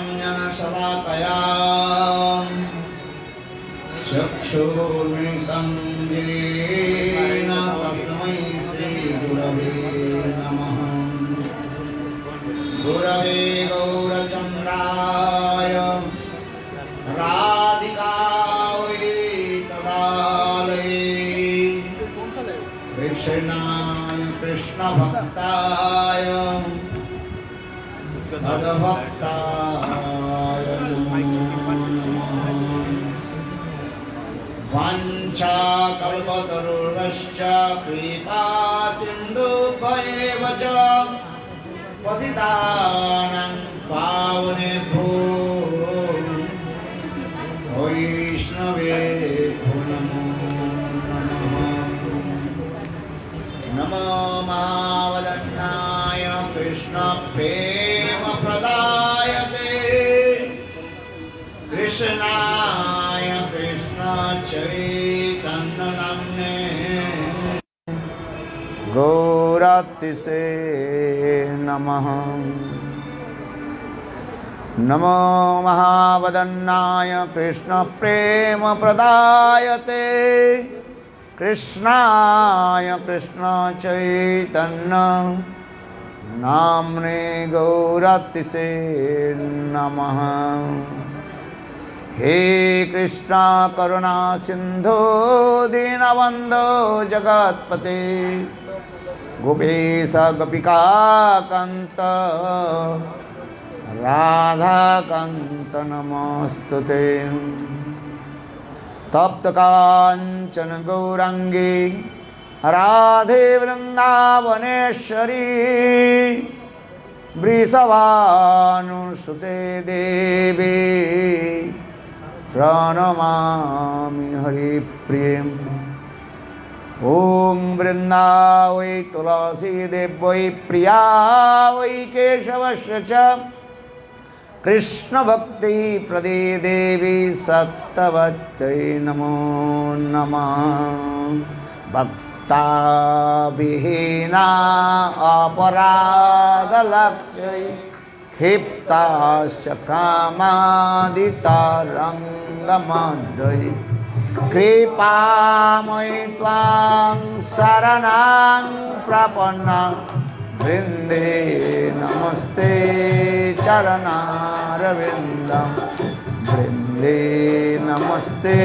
ज्ञानाञ्जनशलाकया चक्षुर्मिलितं येन तस्मै श्रीगुरवे नमः। गुरवे गौरचन्द्राय राधिकायै तदालये कृष्णाय कृष्णभक्ताय तद्भक्ताय वाञ्छाकल्पतरुश्च कृपा सिन्धुभ्येव च पतितानां पावनेभ्यो वैष्णवेभ्यो नमो नमः। नमो महावदन्नाय कृष्णप्रेमप्रदायते कृष्णाय कृष्णचैतन्यनाम्ने गौरातिसे नमः। नमो महावदन्नाय कृष्णप्रेमप्रदायते कृष्णाय कृष्णचैतन्य नाम्ने गौरातिसे नमः। हे कृष्णा करुणा सिंधु दीनबंधो जगत्पते गोपेश गोपिका कांत राधा कांत नमोस्तुते। तप्त कांचन गौरांगी राधे वृंदावनेश्वरी वृषभानुसुते देवी प्रणमामि हरिप्रिये। ॐ वृन्दावै तुलसी देवै प्रिया वै केशवस्य च कृष्ण भक्ति प्रदे देवी सत्तवत्यै नमो नमः। भक्ता विहीना अपराधलक्ष्यै क्षिप्ताश्च कामादितरङ्गमध्यै कृपामयि त्वां शरणं प्रपन्ना वृन्दे नमस्ते चरणारविन्दं वृन्दे नमस्ते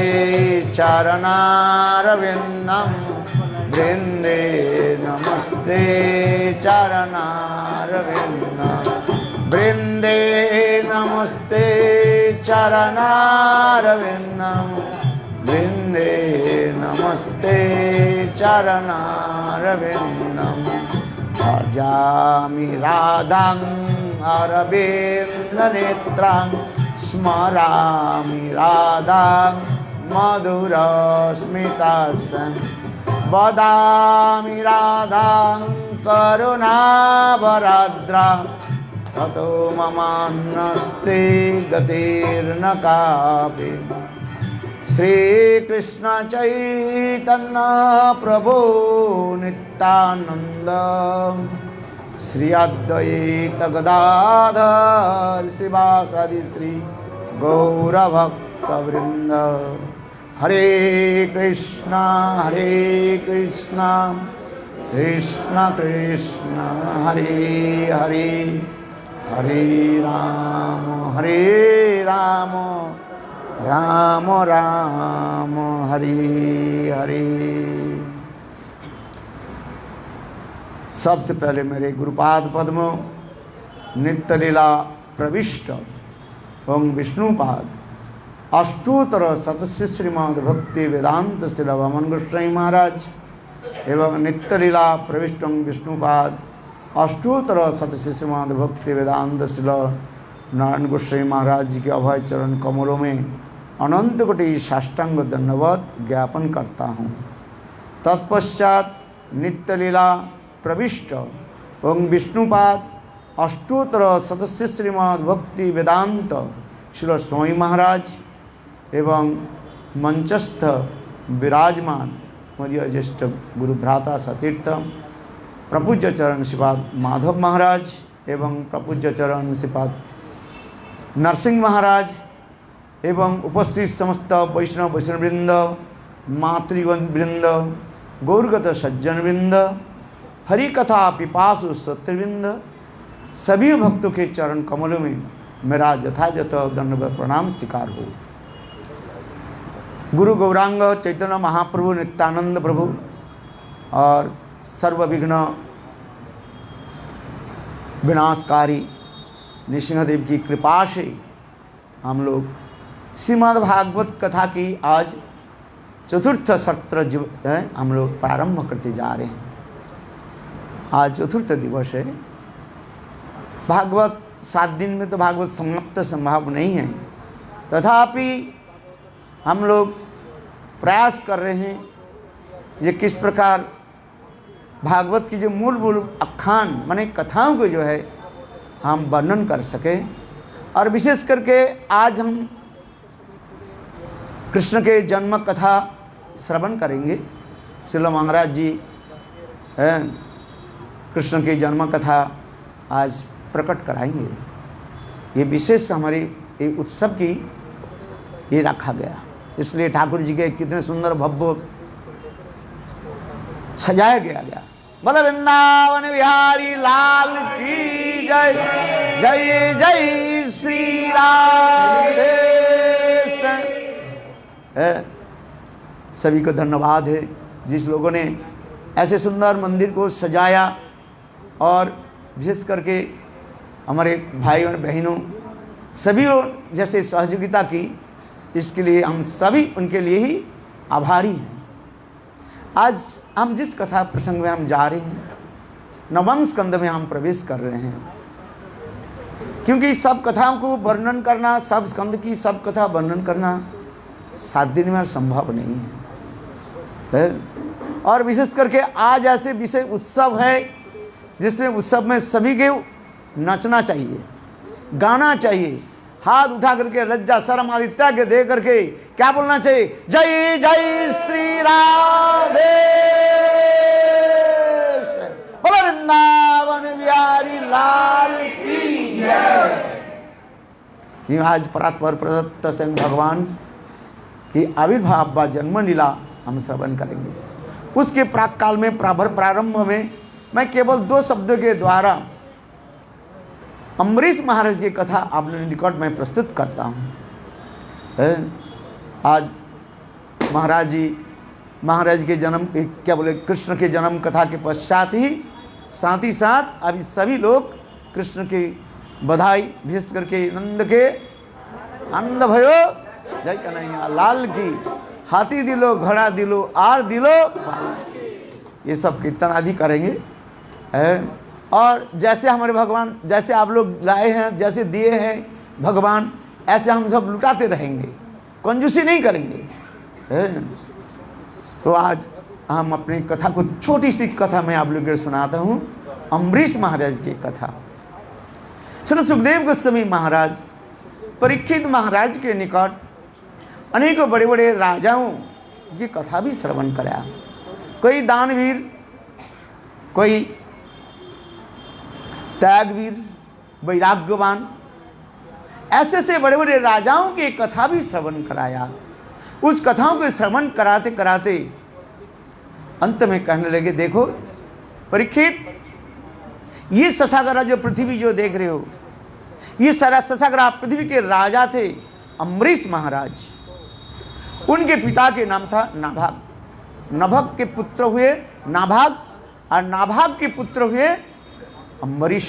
चरणारविन्दं वृन्दे नमस्ते चरणारविन्दं वृन्दे नमस्ते चरणारविन्दं वृन्दे नमस्ते चरणारविन्दं भजामि राधां अरविन्दनेत्रां स्मरामि राधां मधुरस्मितासं वदामि राधां करुणावराद्रा ततो ममान्नस्ते गतिर्न कापि। श्रीकृष्ण चैतन्य प्रभु नित्यानंद श्री अद्वैत गदाधर शिवासादि श्री गौरभक्तवृंद। हरे कृष्णा कृष्ण कृष्ण हरे हरे, हरे राम राम राम हरे हरे। सबसे पहले मेरे गुरुपाद पद्मों नित्य लीला प्रविष्ट ओं विष्णुपाद अष्टोत्तर सतस्य श्रीमद् भक्ति वेदांत शिला वामन गोस्वामी महाराज एवं नित्य लीला प्रविष्ट ओं विष्णुपाद अष्टोत्तर सतस्य श्रीमद् भक्ति वेदांत शिला नारायण गोस्वामी महाराज जी के अभय चरण कमलों में अनंत कोटि साष्टांग दंडवत ज्ञापन करता हूँ। तत्पश्चात नित्य लीला प्रविष्ट ओं विष्णुपाद अष्टोत्तर सतस्य श्रीमद् भक्ति वेदांत श्री स्वामी महाराज एवं मंचस्थ विराजमान मध्य ज्येष्ठ गुरु भ्राता सतीर्थ प्रपूज्य चरण श्रीपाद माधव महाराज एवं प्रपूज्य चरण श्रीपाद नरसिंह महाराज एवं उपस्थित समस्त वैष्णववृंद मातृवृंद गौरगत सज्जन वृंद हरि कथा पिपासु सत्यवृंद सभी भक्तों के चरण कमलों में मेरा यथायथ दंडवत प्रणाम स्वीकार हो। गुरु गौरांग चैतन्य महाप्रभु नित्यानंद प्रभु और सर्वविघ्न विनाशकारी नृसिंहदेव की कृपा से हम लोग श्रीमद् भागवत कथा की आज चतुर्थ सत्र हम लोग प्रारंभ करते जा रहे हैं। आज चतुर्थ दिवस है। भागवत 7 दिन में तो भागवत समाप्त संभव नहीं है, तथापि हम लोग प्रयास कर रहे हैं ये किस प्रकार भागवत की जो मूल अखान माने कथाओं को जो है हम वर्णन कर सकें। और विशेष करके आज हम कृष्ण के जन्म कथा श्रवण करेंगे। श्रील महाराज जी कृष्ण की जन्म कथा आज प्रकट कराएंगे। ये विशेष हमारे ये उत्सव की ये रखा गया, इसलिए ठाकुर जी के कितने सुंदर भव्य सजाया गया। बोलो वृंदावन बिहारी लाल की जय। जय जय श्री राधे। सभी को धन्यवाद है जिस लोगों ने ऐसे सुंदर मंदिर को सजाया और विशेष करके हमारे भाई और बहनों सभी जैसे सहयोगिता की, इसके लिए हम सभी उनके लिए ही आभारी हैं। आज हम जिस कथा प्रसंग में हम जा रहे हैं, नवम स्कंद में हम प्रवेश कर रहे हैं, क्योंकि सब कथाओं को वर्णन करना, सब स्कंद की सब कथा वर्णन करना 7 दिन में संभव नहीं है। और विशेष करके आज ऐसे विषय उत्सव है जिसमें उत्सव में सभी के नचना चाहिए, गाना चाहिए, हाथ उठा करके लज्जा शर्म आदि त्याग दे करके क्या बोलना चाहिए? जय जय श्री राधे। बोलो वृंदावन बिहारी लाल की जय। आज परात्पर प्रदत्त सिंह भगवान की आविर्भाव व जन्म लीला हम श्रवण करेंगे। उसके प्राक काल में प्रारंभ में मैं केवल 2 शब्दों के द्वारा अम्बरीश महाराज की कथा आप लोगों के निकट में प्रस्तुत करता हूँ। आज महाराज के जन्म क्या बोले कृष्ण के जन्म कथा के पश्चात ही साथ अभी सभी लोग कृष्ण की बधाई, विशेष करके नंद के आनंद भयो जय कन्हैया लाल की, हाथी दिलो घोड़ा दिलो आर दिलो, ये सब कीर्तन आदि करेंगे। और जैसे हमारे भगवान, जैसे आप लोग लाए हैं, जैसे दिए हैं भगवान, ऐसे हम सब लुटाते रहेंगे, कंजूसी नहीं करेंगे। तो आज हम अपनी कथा को, छोटी सी कथा मैं आप लोगों को सुनाता हूँ, अम्बरीश महाराज की कथा। श्री सुखदेव गोस्वामी महाराज परीक्षित महाराज के निकट अनेकों बड़े बड़े राजाओं की कथा भी श्रवण कराया। कोई दानवीर, कोई त्यागवीर, वैराग्यवान, ऐसे से बड़े बड़े राजाओं की कथा भी श्रवण कराया। उस कथाओं को श्रवण कराते कराते अंत में कहने लगे, देखो परीक्षित, ये ससागरा जो पृथ्वी जो देख रहे हो, ये सारा ससागरा पृथ्वी के राजा थे अम्बरीश महाराज। उनके पिता के नाम था नाभाग। नभग के पुत्र हुए नाभाग और नाभाग के पुत्र हुए अम्बरीश।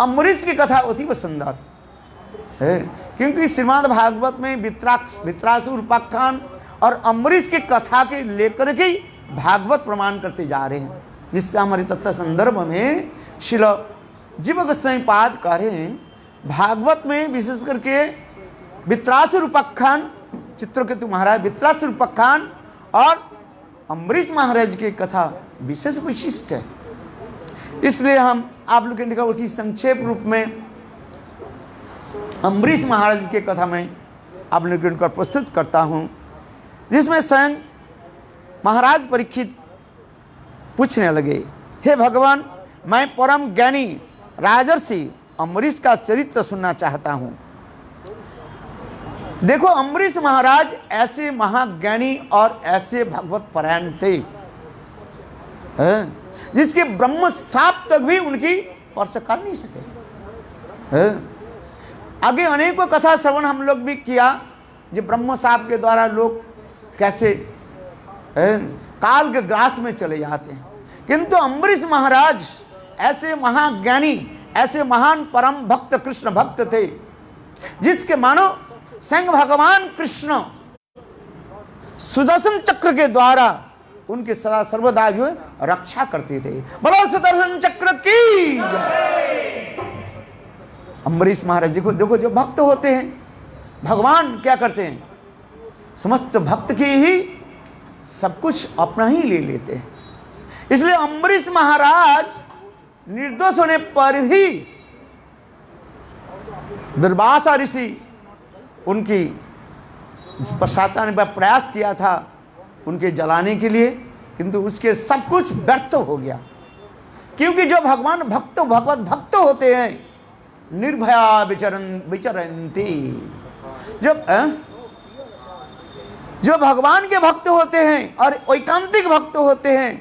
अम्बरीश की कथा अति सुंदर है, क्योंकि श्रीमद् भागवत में वित्रासुर उपाख्यान और अम्बरीश की कथा के लेकर के भागवत प्रमाण करते जा रहे हैं, जिससे हमारे तत्व संदर्भ में श्रील जीव गोस्वामी पाद कह रहे हैं, भागवत में विशेष करके वित्रासुर उपाख्यान, चित्रकेतु महाराज वित्रासुर उपाख्यान और अम्बरीश महाराज की कथा विशेष विशिष्ट है। इसलिए हम आप लोग के उसी संक्षेप रूप में अम्बरीश महाराज की कथा में आप लोगों को प्रस्तुत करता हूँ, जिसमें स्वयं महाराज परीक्षित पूछने लगे, हे भगवान, मैं परम ज्ञानी राजर्षि अम्बरीश का चरित्र सुनना चाहता हूँ। देखो, अम्बरीश महाराज ऐसे महाज्ञानी और ऐसे भगवत परायण थे जिसके ब्रह्म साप तक भी उनकी स्पर्श कर नहीं सके। आगे अनेकों कथा श्रवण हम लोग भी किया, जो ब्रह्म साप के द्वारा लोग कैसे काल के ग्रास में चले जाते हैं, किंतु अम्बरीश महाराज ऐसे महाज्ञानी, ऐसे महान परम भक्त कृष्ण भक्त थे, जिसके मानो संग भगवान कृष्ण सुदर्शन चक्र के द्वारा उनके सदा सर्वदा जो रक्षा करते थे। बोलो सुदर्शन चक्र की। अम्बरीश महाराज देखो देखो, जो भक्त होते हैं, भगवान क्या करते हैं, समस्त भक्त की ही सब कुछ अपना ही ले लेते हैं। इसलिए अम्बरीश महाराज निर्दोष होने पर भी दुर्वासा ऋषि उनकी पश्चाताप ने प्रयास किया था उनके जलाने के लिए, किंतु उसके सब कुछ व्यर्थ हो गया, क्योंकि जो भगवान भक्त भगवत भक्त होते हैं निर्भया विचरन्ति, जो भगवान के भक्त होते हैं और एकांतिक भक्त होते हैं,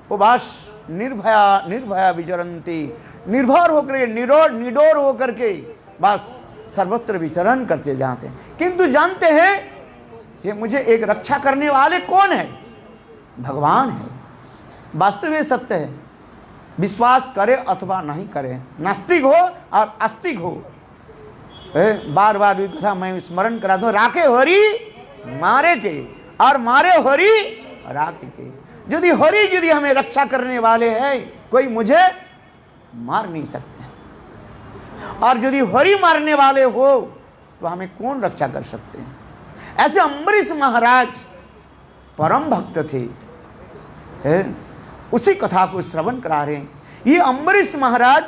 वो बस निर्भया विचरन्ति, निर्भर होकर निडोर होकर के बस सर्वत्र विचरण करते जाते हैं। किंतु जानते हैं कि मुझे एक रक्षा करने वाले कौन है, भगवान है। वास्तव में सत्य है, विश्वास करे अथवा नहीं करे, नास्तिक हो और आस्तिक हो, बार बार कथा मैं स्मरण कराता हूँ, राखे हरि मारे के और मारे हरि राखे के। यदि हरि यदि हमें रक्षा करने वाले हैं, कोई मुझे मार नहीं सकते, और यदि हरि मारने वाले हो तो हमें कौन रक्षा कर सकते हैं। ऐसे अम्बरीश महाराज परम भक्त थे, उसी कथा को श्रवण करा रहे हैं। ये अम्बरीश महाराज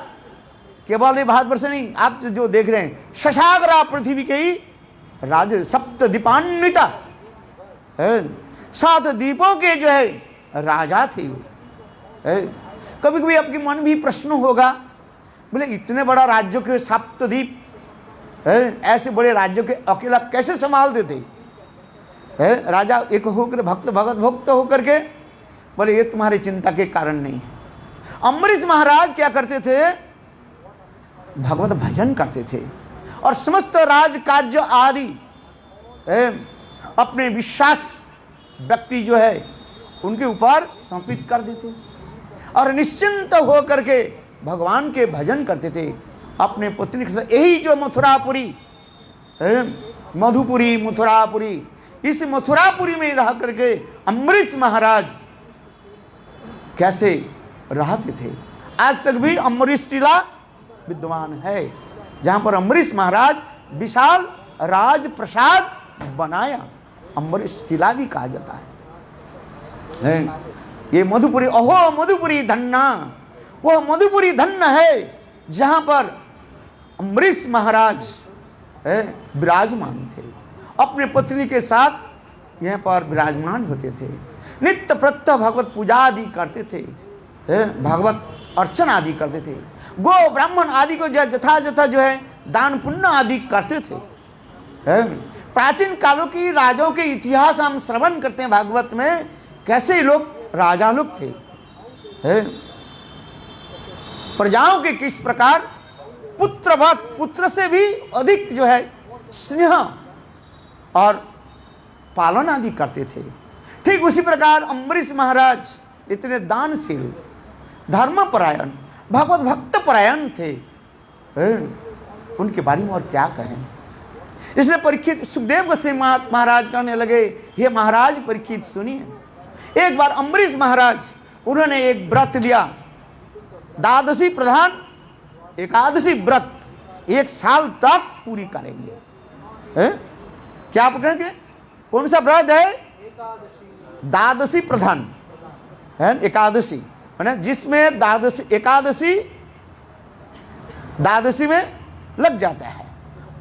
केवल भारतवर्ष नहीं, आप जो देख रहे हैं, शशाग्रा पृथ्वी के ही राज, सप्त दीपान्विता, 7 दीपों के जो है राजा थे वो। कभी कभी आपके मन भी प्रश्न होगा, बोले इतने बड़ा राज्यों के सप्तद्वीप, ऐसे बड़े राज्यों के अकेला कैसे संभालते थे राजा, एक होकर भक्त भक्त होकर के? बोले ये तुम्हारी चिंता के कारण नहीं है। अम्बरीश महाराज क्या करते थे, भगवत भजन करते थे और समस्त राज कार्य आदि अपने विश्वास व्यक्ति जो है उनके ऊपर समर्पित कर देते और निश्चिंत होकर के भगवान के भजन करते थे अपने पत्नी के साथ। यही जो मथुरापुरी, मधुपुरी, मथुरापुरी, इस मथुरापुरी में रह करके अम्बरीश महाराज कैसे रहते थे। आज तक भी अम्बरीश टीला विद्वान है, जहाँ पर अम्बरीश महाराज विशाल राज प्रसाद बनाया, अम्बरीश टीला भी कहा जाता है। है। ये मधुपुरी, अहो मधुपुरी धन्ना, वो मधुपुरी धन्य है जहां पर अम्बरीश महाराज विराजमान थे, अपने पत्नी के साथ यहाँ पर विराजमान होते थे, नित्य प्रत्यह भगवत पूजा आदि करते थे, भगवत अर्चना आदि करते थे, गो ब्राह्मण आदि को जथा जथा जो है दान पुण्य आदि करते थे। प्राचीन कालों की राजाओं के इतिहास हम श्रवण करते हैं भागवत में, कैसे लोग राजा लोग थे, प्रजाओं के किस प्रकार पुत्रवत, पुत्र से भी अधिक जो है स्नेह और पालन आदि करते थे। ठीक उसी प्रकार अम्बरीश महाराज इतने दानशील, धर्मपरायण, भगवत भक्त परायण थे, उनके बारे में और क्या कहें। इसलिए परीक्षित सुखदेव गोस्वामी महाराज कहने लगे, हे महाराज परीक्षित सुनिए, एक बार अम्बरीश महाराज उन्होंने एक व्रत लिया, द्वादशी प्रधान एकादशी व्रत 1 साल तक पूरी करेंगे। क्या पकड़ेंगे? कौन सा व्रत है? द्वादशी प्रधान है, एकादशी है ना, जिसमें द्वादशी में लग जाता है,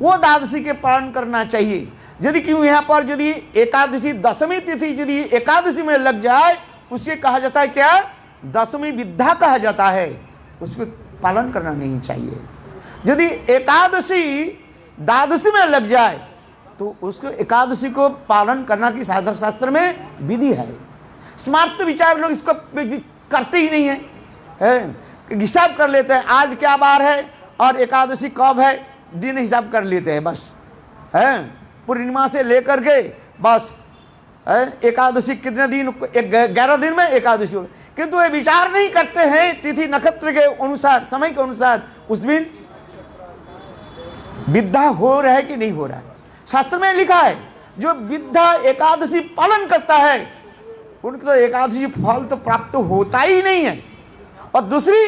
वो द्वादशी के पालन करना चाहिए। यदि क्यों यहाँ पर यदि एकादशी दशमी तिथि यदि एकादशी में लग जाए, उसे कहा जाता है क्या? दशमी विद्या कहा जाता है, उसको पालन करना नहीं चाहिए। यदि एकादशी द्वादशी में लग जाए तो उसको एकादशी को पालन करना की साधक शास्त्र में विधि है। स्मार्त विचार लोग इसको करते ही नहीं है, हिसाब कर लेते हैं आज क्या बार है और एकादशी कब है, दिन हिसाब कर लेते हैं बस, है पूर्णिमा से लेकर के बस एकादशी कितने दिन, 11 दिन में एकादशी हो, किंतु वे विचार नहीं करते हैं तिथि नक्षत्र के अनुसार, समय के अनुसार उस दिन विद्या हो रहा है कि नहीं हो रहा है। शास्त्र में लिखा है जो विद्या एकादशी पालन करता है उनको तो एकादशी फल तो प्राप्त होता ही नहीं है, और दूसरी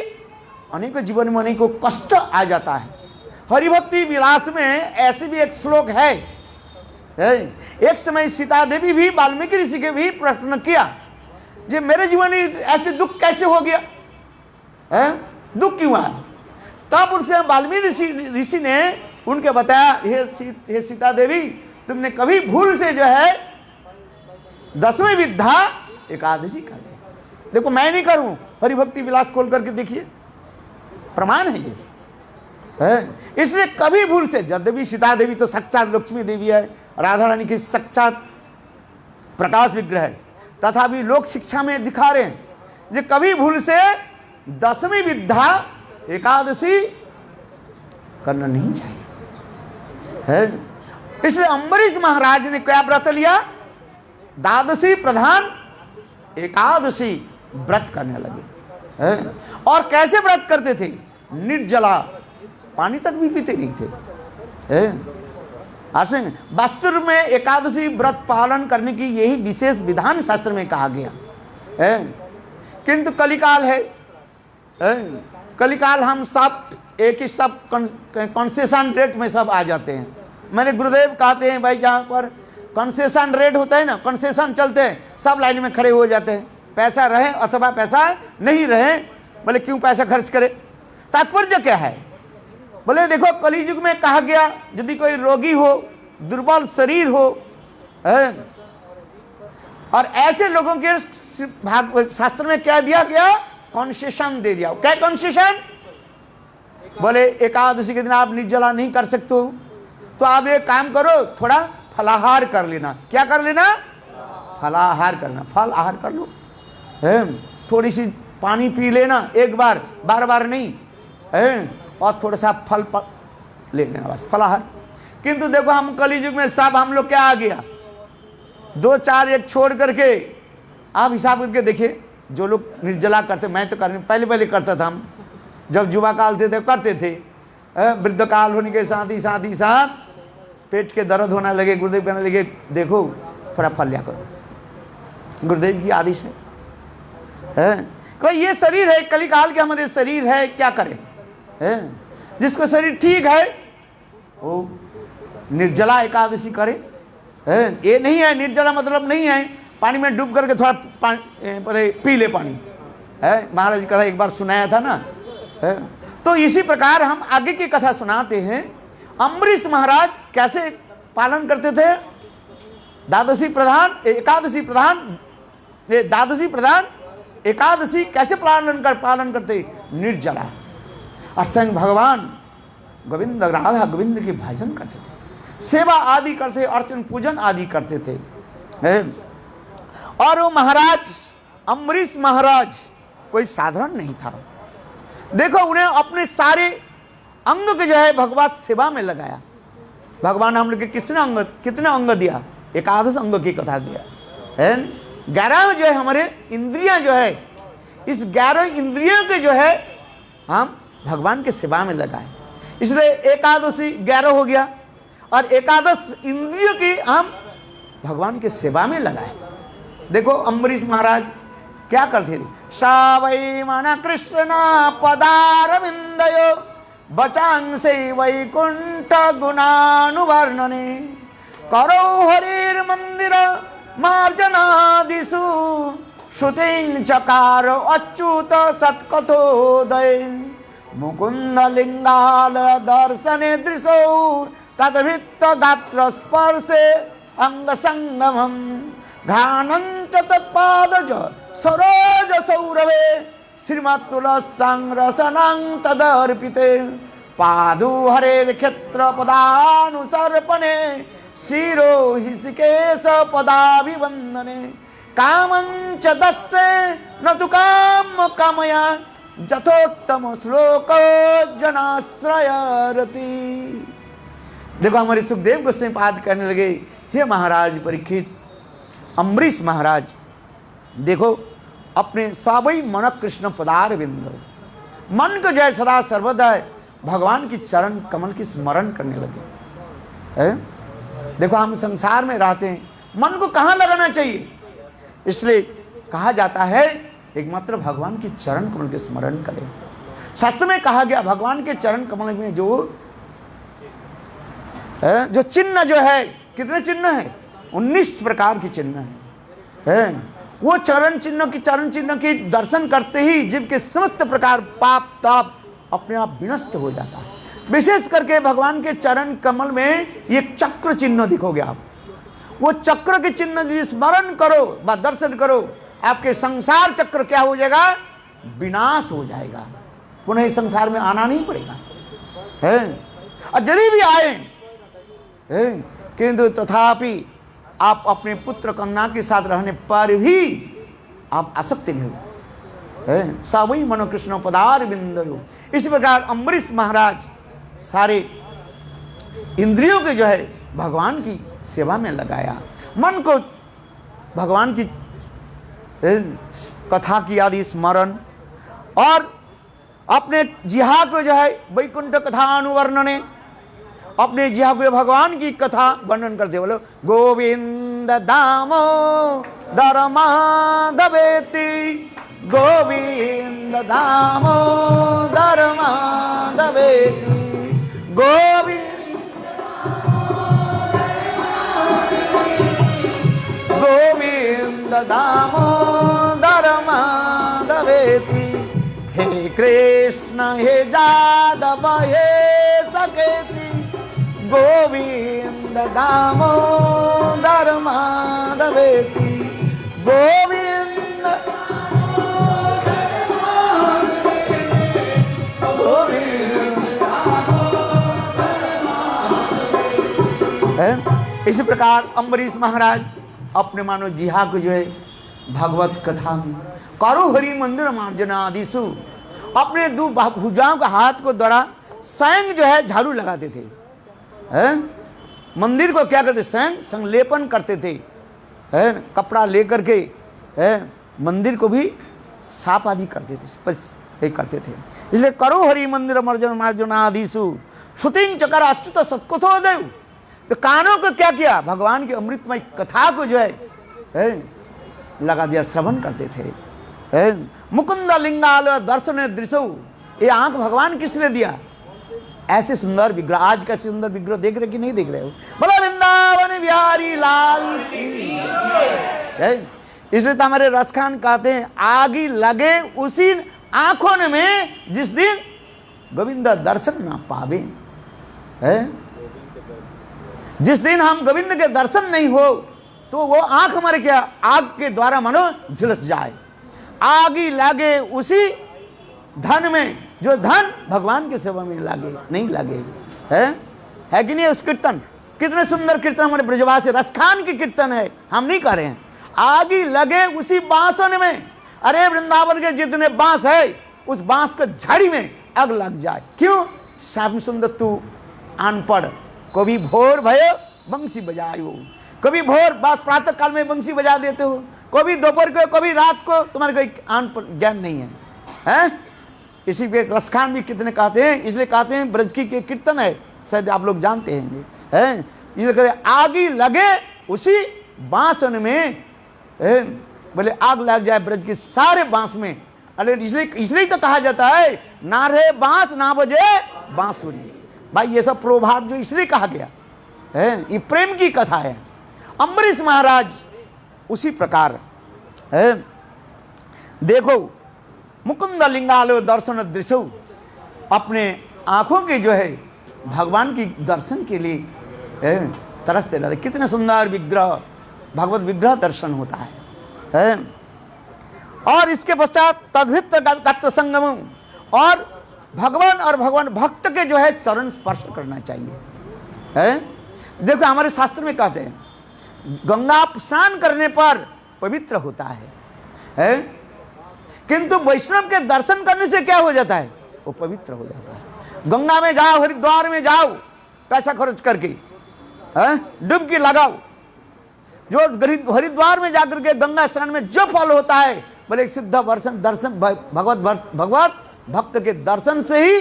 अनेकों जीवन में अनेकों कष्ट आ जाता है। हरिभक्ति विलास में ऐसे भी एक श्लोक है, एक समय सीता देवी भी वाल्मीकि ऋषि के भी प्रश्न किया, जे मेरे जीवन में ऐसे दुख कैसे हो गया, दुख क्यों आया? तब उनसे वाल्मीकि ऋषि ने उनके बताया, हे सीता देवी, तुमने कभी भूल से जो है दसवीं विद्या एकादशी कर ली। देखो मैं नहीं करूं, हरिभक्ति विलास खोल करके देखिए, प्रमाण है ये, इसलिए कभी भूल से, यद्यपि सीता देवी तो साक्षात लक्ष्मी देवी है, राधा रानी की साक्षात प्रकाश विग्रह है, तथापि लोग शिक्षा में दिखा रहे हैं जो कभी भूल से दसवीं विद्या एकादशी करना नहीं चाहिए है। इसलिए अम्बरीश महाराज ने क्या व्रत लिया? द्वादशी प्रधान एकादशी व्रत करने लगे है। और कैसे व्रत करते थे? निर्जला, पानी तक भी पीते नहीं थे। वास्तव में एकादशी व्रत पालन करने की यही विशेष विधान शास्त्र में कहा गया है, किंतु कलिकाल है, कलिकाल हम सब एक ही सब कंसेशन रेट में सब आ जाते हैं। मैंने गुरुदेव कहते हैं भाई जहाँ पर कंसेशन रेट होता है ना, कंसेशन चलते हैं, सब लाइन में खड़े हो जाते हैं, पैसा रहे अथवा पैसा नहीं रहे, बोले क्यों पैसा खर्च करे। तात्पर्य क्या है? बोले देखो कलियुग में कहा गया यदि कोई रोगी हो, दुर्बल शरीर हो, और ऐसे लोगों के शास्त्र में क्या दिया गया? कंसेशन दे दिया। क्या कंसेशन? बोले एकादशी के दिन आप निर्जला नहीं कर सकते हो तो आप एक काम करो, थोड़ा फलाहार कर लेना। क्या कर लेना? फलाहार करना, फल आहार कर लो, थोड़ी सी पानी पी लेना एक बार, बार बार नहीं, और थोड़ा सा फल ले लेना, बस फलाहार। किंतु देखो हम कलियुग में सब हम लोग क्या आ गया, 2 4 1 छोड़ करके आप हिसाब करके देखिए, जो लोग निर्जला करते, मैं तो करने पहले करता था, हम जब युवा काल थे करते थे, वृद्ध काल होने के साथ ही साथ पेट के दर्द होने लगे, गुरुदेव कहने लगे देखो थोड़ा फल लिया करो, गुरुदेव की आदेश है। कोई ये शरीर है, कलिकाल के हमारे शरीर है, क्या करें? जिसको शरीर ठीक है वो निर्जला एकादशी करे। ये नहीं है निर्जला मतलब नहीं है पानी में डूब करके थोड़ा पहले पी ले पानी, है महाराज जी कथा एक बार सुनाया था ना, है? तो इसी प्रकार हम आगे की कथा सुनाते हैं। अम्बरीश महाराज कैसे पालन करते थे, द्वादशी प्रधान एकादशी कैसे पालन करते, निर्जला, और स्वयं भगवान गोविंद राधा गोविंद के भजन करते थे, सेवा आदि करते, अर्चन पूजन आदि करते थे, है? और वो महाराज अम्बरीश महाराज कोई साधारण नहीं था। देखो उन्हें अपने सारे अंग के जो है भगवत सेवा में लगाया। भगवान हम लोग के कितने अंग दिया, एकादश अंग की कथा दिया है। 11 जो है हमारे इंद्रियां जो है, इस 11 इंद्रियों के जो है हम भगवान के सेवा में लगाए, इसलिए एकादशी 11 हो गया, और एकादश इंद्रियों की हम भगवान के सेवा में लगाए। देखो अम्बरीश महाराज क्या करते थे, सा वै मन कृष्ण पदारविंदयो बचांसे वैकुंठ गुणानुवर्णने करो हरिर मंदिर मार्जनादिषु श्रुतिं चकार अच्युत सत्कथोदय मुकुंद लिंगाल दर्शने दृशो तद्भित्त गात्र स्पर्शे अंग संगमम घानंच तत्पादज सरोज सौरभे श्रीमत्तुलसंरसनं तदर्पिते पादु हरेर क्षेत्र पदानुसर्पणे शिरो हृषिकेश पदाभिवंदने कामंच दस्ये न तु काम कामया जथोत्तम श्लोक जनाश्रयरति। देखो हमारे सुखदेव गोस्वामी पाद कहने लगे, हे महाराज परीक्षित, अम्बरीश महाराज देखो अपने सवै मन कृष्ण पदारविंद, मन को जय सदा सर्वदा भगवान की चरण कमल की स्मरण करने लगे, है? देखो हम संसार में रहते हैं, मन को कहाँ लगाना चाहिए, इसलिए कहा जाता है एकमात्र भगवान की चरण कमल के स्मरण करें। शास्त्र में कहा गया भगवान के चरण कमल में जो चिन्ह जो है, कितने चिन्ह है, 19 प्रकार की चिन्ह है? वो चरण चिन्ह की दर्शन करते ही जीव के समस्त प्रकार पाप ताप अपने आप विनष्ट हो जाता है। विशेष करके भगवान के चरण कमल में एक चक्र चिन्ह दिखोगे आप, वो चक्र के चिन्ह यदि स्मरण करो व दर्शन करो, आपके संसार चक्र क्या हो जाएगा, विनाश हो जाएगा, पुनः इस संसार में आना नहीं पड़ेगा, है? और यदि भी आए किंतु तथापि आप अपने पुत्र कन्या के साथ रहने पर भी आप आसक्त नहीं हो, सवै मन कृष्ण पदारविंदयो। इस प्रकार अम्बरीश महाराज सारे इंद्रियों के जो है भगवान की सेवा में लगाया, मन को भगवान की कथा की आदि स्मरण, और अपने जिहा को जो है वैकुंठ कथा अनुवर्णने, अपने जिहा को भगवान की कथा वर्णन करते, बोलो गोविंद दामो दरमाधवेति, गोविंद दामो दरमाधवेति, गोविंद दामोदर माधवेति, हे कृष्ण हे जादव हे सखेति, गोविंद दामोदर माधवेति, गोविंद इसी प्रकार अम्बरीश महाराज अपने मानो जिहा को जो है भगवत कथा में करो हरि मंदिर मार्जनादिषु, अपने दो भुजाओं का हाथ को द्वारा स्वयं जो है झाड़ू लगाते थे, मंदिर को क्या करते, स्वयं संलेपन करते थे, कपड़ा लेकर के मंदिर को भी साफ आदि करते थे, करते थे। इसलिए करो हरि मंदिर मार्जनादिषु श्रुतिं चकार अच्युत सत्कथोदय, तो कानों को क्या किया, भगवान की अमृतमय कथा को जो है लगा दिया, श्रवण करते थे। मुकुंद लिंगाल दर्शन दृश्य, ये आंख भगवान किसने दिया, ऐसे सुंदर विग्रह, आज का सुंदर विग्रह देख रहे कि नहीं देख रहे हो, बोलो वृंदावन बिहारी लाल की। है। इसलिए तो हमारे रसखान कहते हैं आगी लगे उसी आंखों में जिस दिन गोविंद दर्शन ना पावे, है। जिस दिन हम गोविंद के दर्शन नहीं हो तो वो आंख हमारे क्या आग के द्वारा मानो झुलस जाए। आगी लगे उसी धन में जो धन भगवान की सेवा में लागे नहीं लागे, है कि नहीं। उस कीर्तन कितने सुंदर कीर्तन हमारे ब्रजवासी रसखान की कीर्तन है, हम नहीं कर रहे हैं। आगी लगे उसी बांसों में, अरे वृंदावन के जितने बांस है उस बांस को झाड़ी में आग लग जाए। क्यों? श्याम सुंदर तू अनपढ़, कभी भोर भयो बंसी बजायो, कभी भोर बस प्रातः काल में बंसी बजा देते हो, कभी दोपहर को कभी रात को, तुम्हारे कोई अनपढ़ ज्ञान नहीं है, हैं? इसी पे रसखान भी कितने कहते हैं, इसलिए कहते हैं ब्रज की कीर्तन है, शायद आप लोग जानते हैं, हैं? इसलिए कहते आगी लगे उसी बांसन में, बोले आग लग जाए ब्रज के सारे बांस में। अरे इसलिए तो कहा जाता है ना रहे बांस ना बजे बांसुरी। भाई ये सब प्रोभाव जो इसलिए कहा गया है, ये प्रेम की कथा है। अम्बरीश महाराज उसी प्रकार है। देखो मुकुंद लिंगालो दर्शन दृश्य, अपने आंखों की जो है भगवान की दर्शन के लिए तरसते रहते। कितने सुंदर विग्रह, भगवत विग्रह दर्शन होता है। और इसके पश्चात तद्भित गात्र संगम, और भगवान भक्त के जो है चरण स्पर्श करना चाहिए, है। देखो हमारे शास्त्र में कहते हैं गंगा स्नान करने पर पवित्र होता है, किंतु वैष्णव के दर्शन करने से क्या हो जाता है? वो पवित्र हो जाता है। गंगा में जाओ, हरिद्वार में जाओ, पैसा खर्च करके डुबकी लगाओ, जो हरिद्वार में जाकर के गंगा स्नान में जो फल होता है, बोले एक सिद्ध दर्शन भगवत भक्त के दर्शन से ही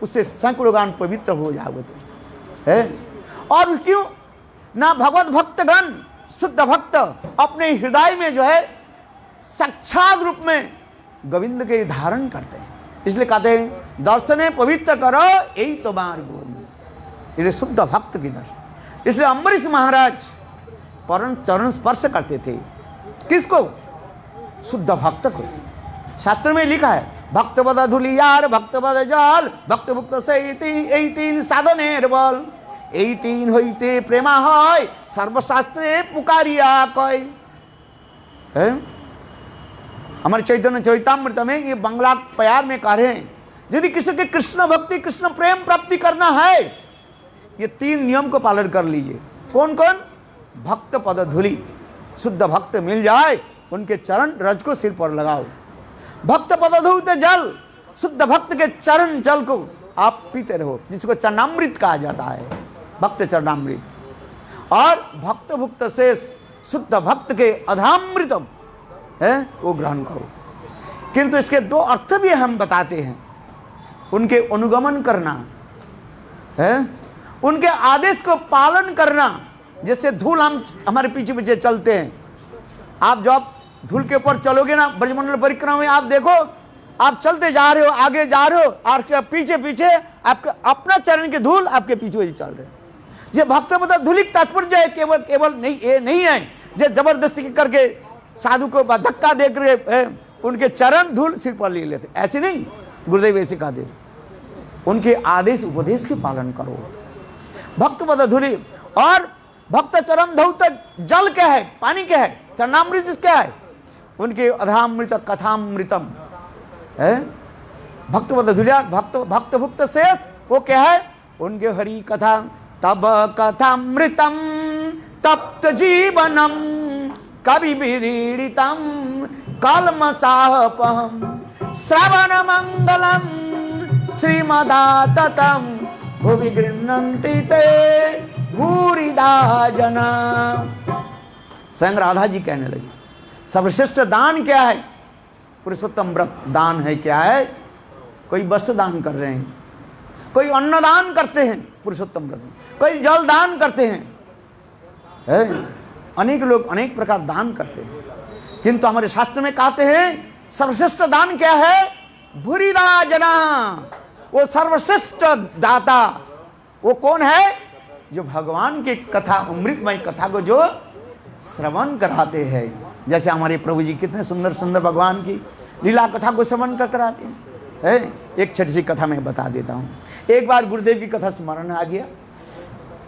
उससे सैकड़ों गान पवित्र हो जाओगे तो, है। और क्यों ना भगवत भक्तगण शुद्ध भक्त अपने हृदय में जो है साक्षात रूप में गोविंद के धारण करते हैं। इसलिए कहते हैं दर्शने पवित्र करो यही तो मार्ग, ये शुद्ध भक्त की दर्शन। इसलिए अम्बरीश महाराज परम चरण स्पर्श करते थे, किसको? शुद्ध भक्त को। शास्त्र में लिखा है भक्त पद धुलियार भक्त पद जल भक्त भुक्त से तीन साधनेर बल, এই तीन হইতে प्रेमा হয় सर्वशास्त्रे पुकारिया कय। हमारे चैतन्य चरितामृत में ये बंगला प्यार में कह रहे हैं, यदि किसी के कृष्ण भक्ति कृष्ण प्रेम प्राप्ति करना है, ये तीन नियम को पालन कर लीजिए। कौन कौन? भक्त पद धूलि, शुद्ध भक्त मिल जाए उनके चरण रज को सिर पर लगाओ। भक्त पद धूत जल, शुद्ध भक्त के चरण जल को आप पीते रहो, जिसको चरणामृत कहा जाता है, भक्त चरणामृत। और भक्त भुक्त शेष, शुद्ध भक्त के अधामृतम है वो ग्रहण करो। किंतु इसके दो अर्थ भी हम बताते हैं, उनके अनुगमन करना है, उनके आदेश को पालन करना। जैसे धूल हम हमारे पीछे पीछे चलते हैं, आप जब धूल के ऊपर चलोगे ना ब्रजमंडल परिक्रमा में, आप देखो आप चलते जा रहे हो, आगे जा रहे हो, और पीछे पीछे आपके अपना चरण के धूल आपके पीछे चल रहे हैं। ये भक्त मतलब धूलिक तात्पर्य है, केवल नहीं, ये नहीं है जो जबरदस्ती करके साधु को धक्का दे कर उनके चरण धूल सिर पर ले लेते, ऐसे नहीं। गुरुदेव ऐसे कहा दे, उनके आदेश उपदेश के पालन करो। भक्त पद धूलि और भक्त चरण धौत जल क्या है? पानी क्या है? चरणामृत क्या है? उनके अधामृत कथामृतम है। भक्त पद धूलिया भक्त भुक्त शेष वो क्या है? उनके हरि कथा तब कथामृतम तप्त जीवनम कवि विरीडितम कलमसापहम श्रवण मंगलम श्रीमदाततम भुवि गृह्णन्ति ते भूरिदा जना। स्वयं राधा जी कहने लगी सर्वश्रेष्ठ दान क्या है? पुरुषोत्तम व्रत दान है। क्या है? कोई वस्त्र दान कर रहे हैं, कोई अन्न दान करते हैं पुरुषोत्तम व्रत में, कोई जल दान करते हैं, अनेक लोग अनेक प्रकार दान करते हैं। किंतु हमारे शास्त्र में कहते हैं सर्वश्रेष्ठ दान क्या है? भूरिदा जना। वो सर्वश्रेष्ठ दाता वो कौन है? जो भगवान की कथा अमृतमय कथा को जो श्रवण कराते हैं। जैसे हमारे प्रभु जी कितने सुंदर सुंदर भगवान की लीला कथा को श्रवण कर कराते हैं। एक छोटी सी कथा मैं बता देता हूँ। एक बार गुरुदेव की कथा स्मरण आ गया।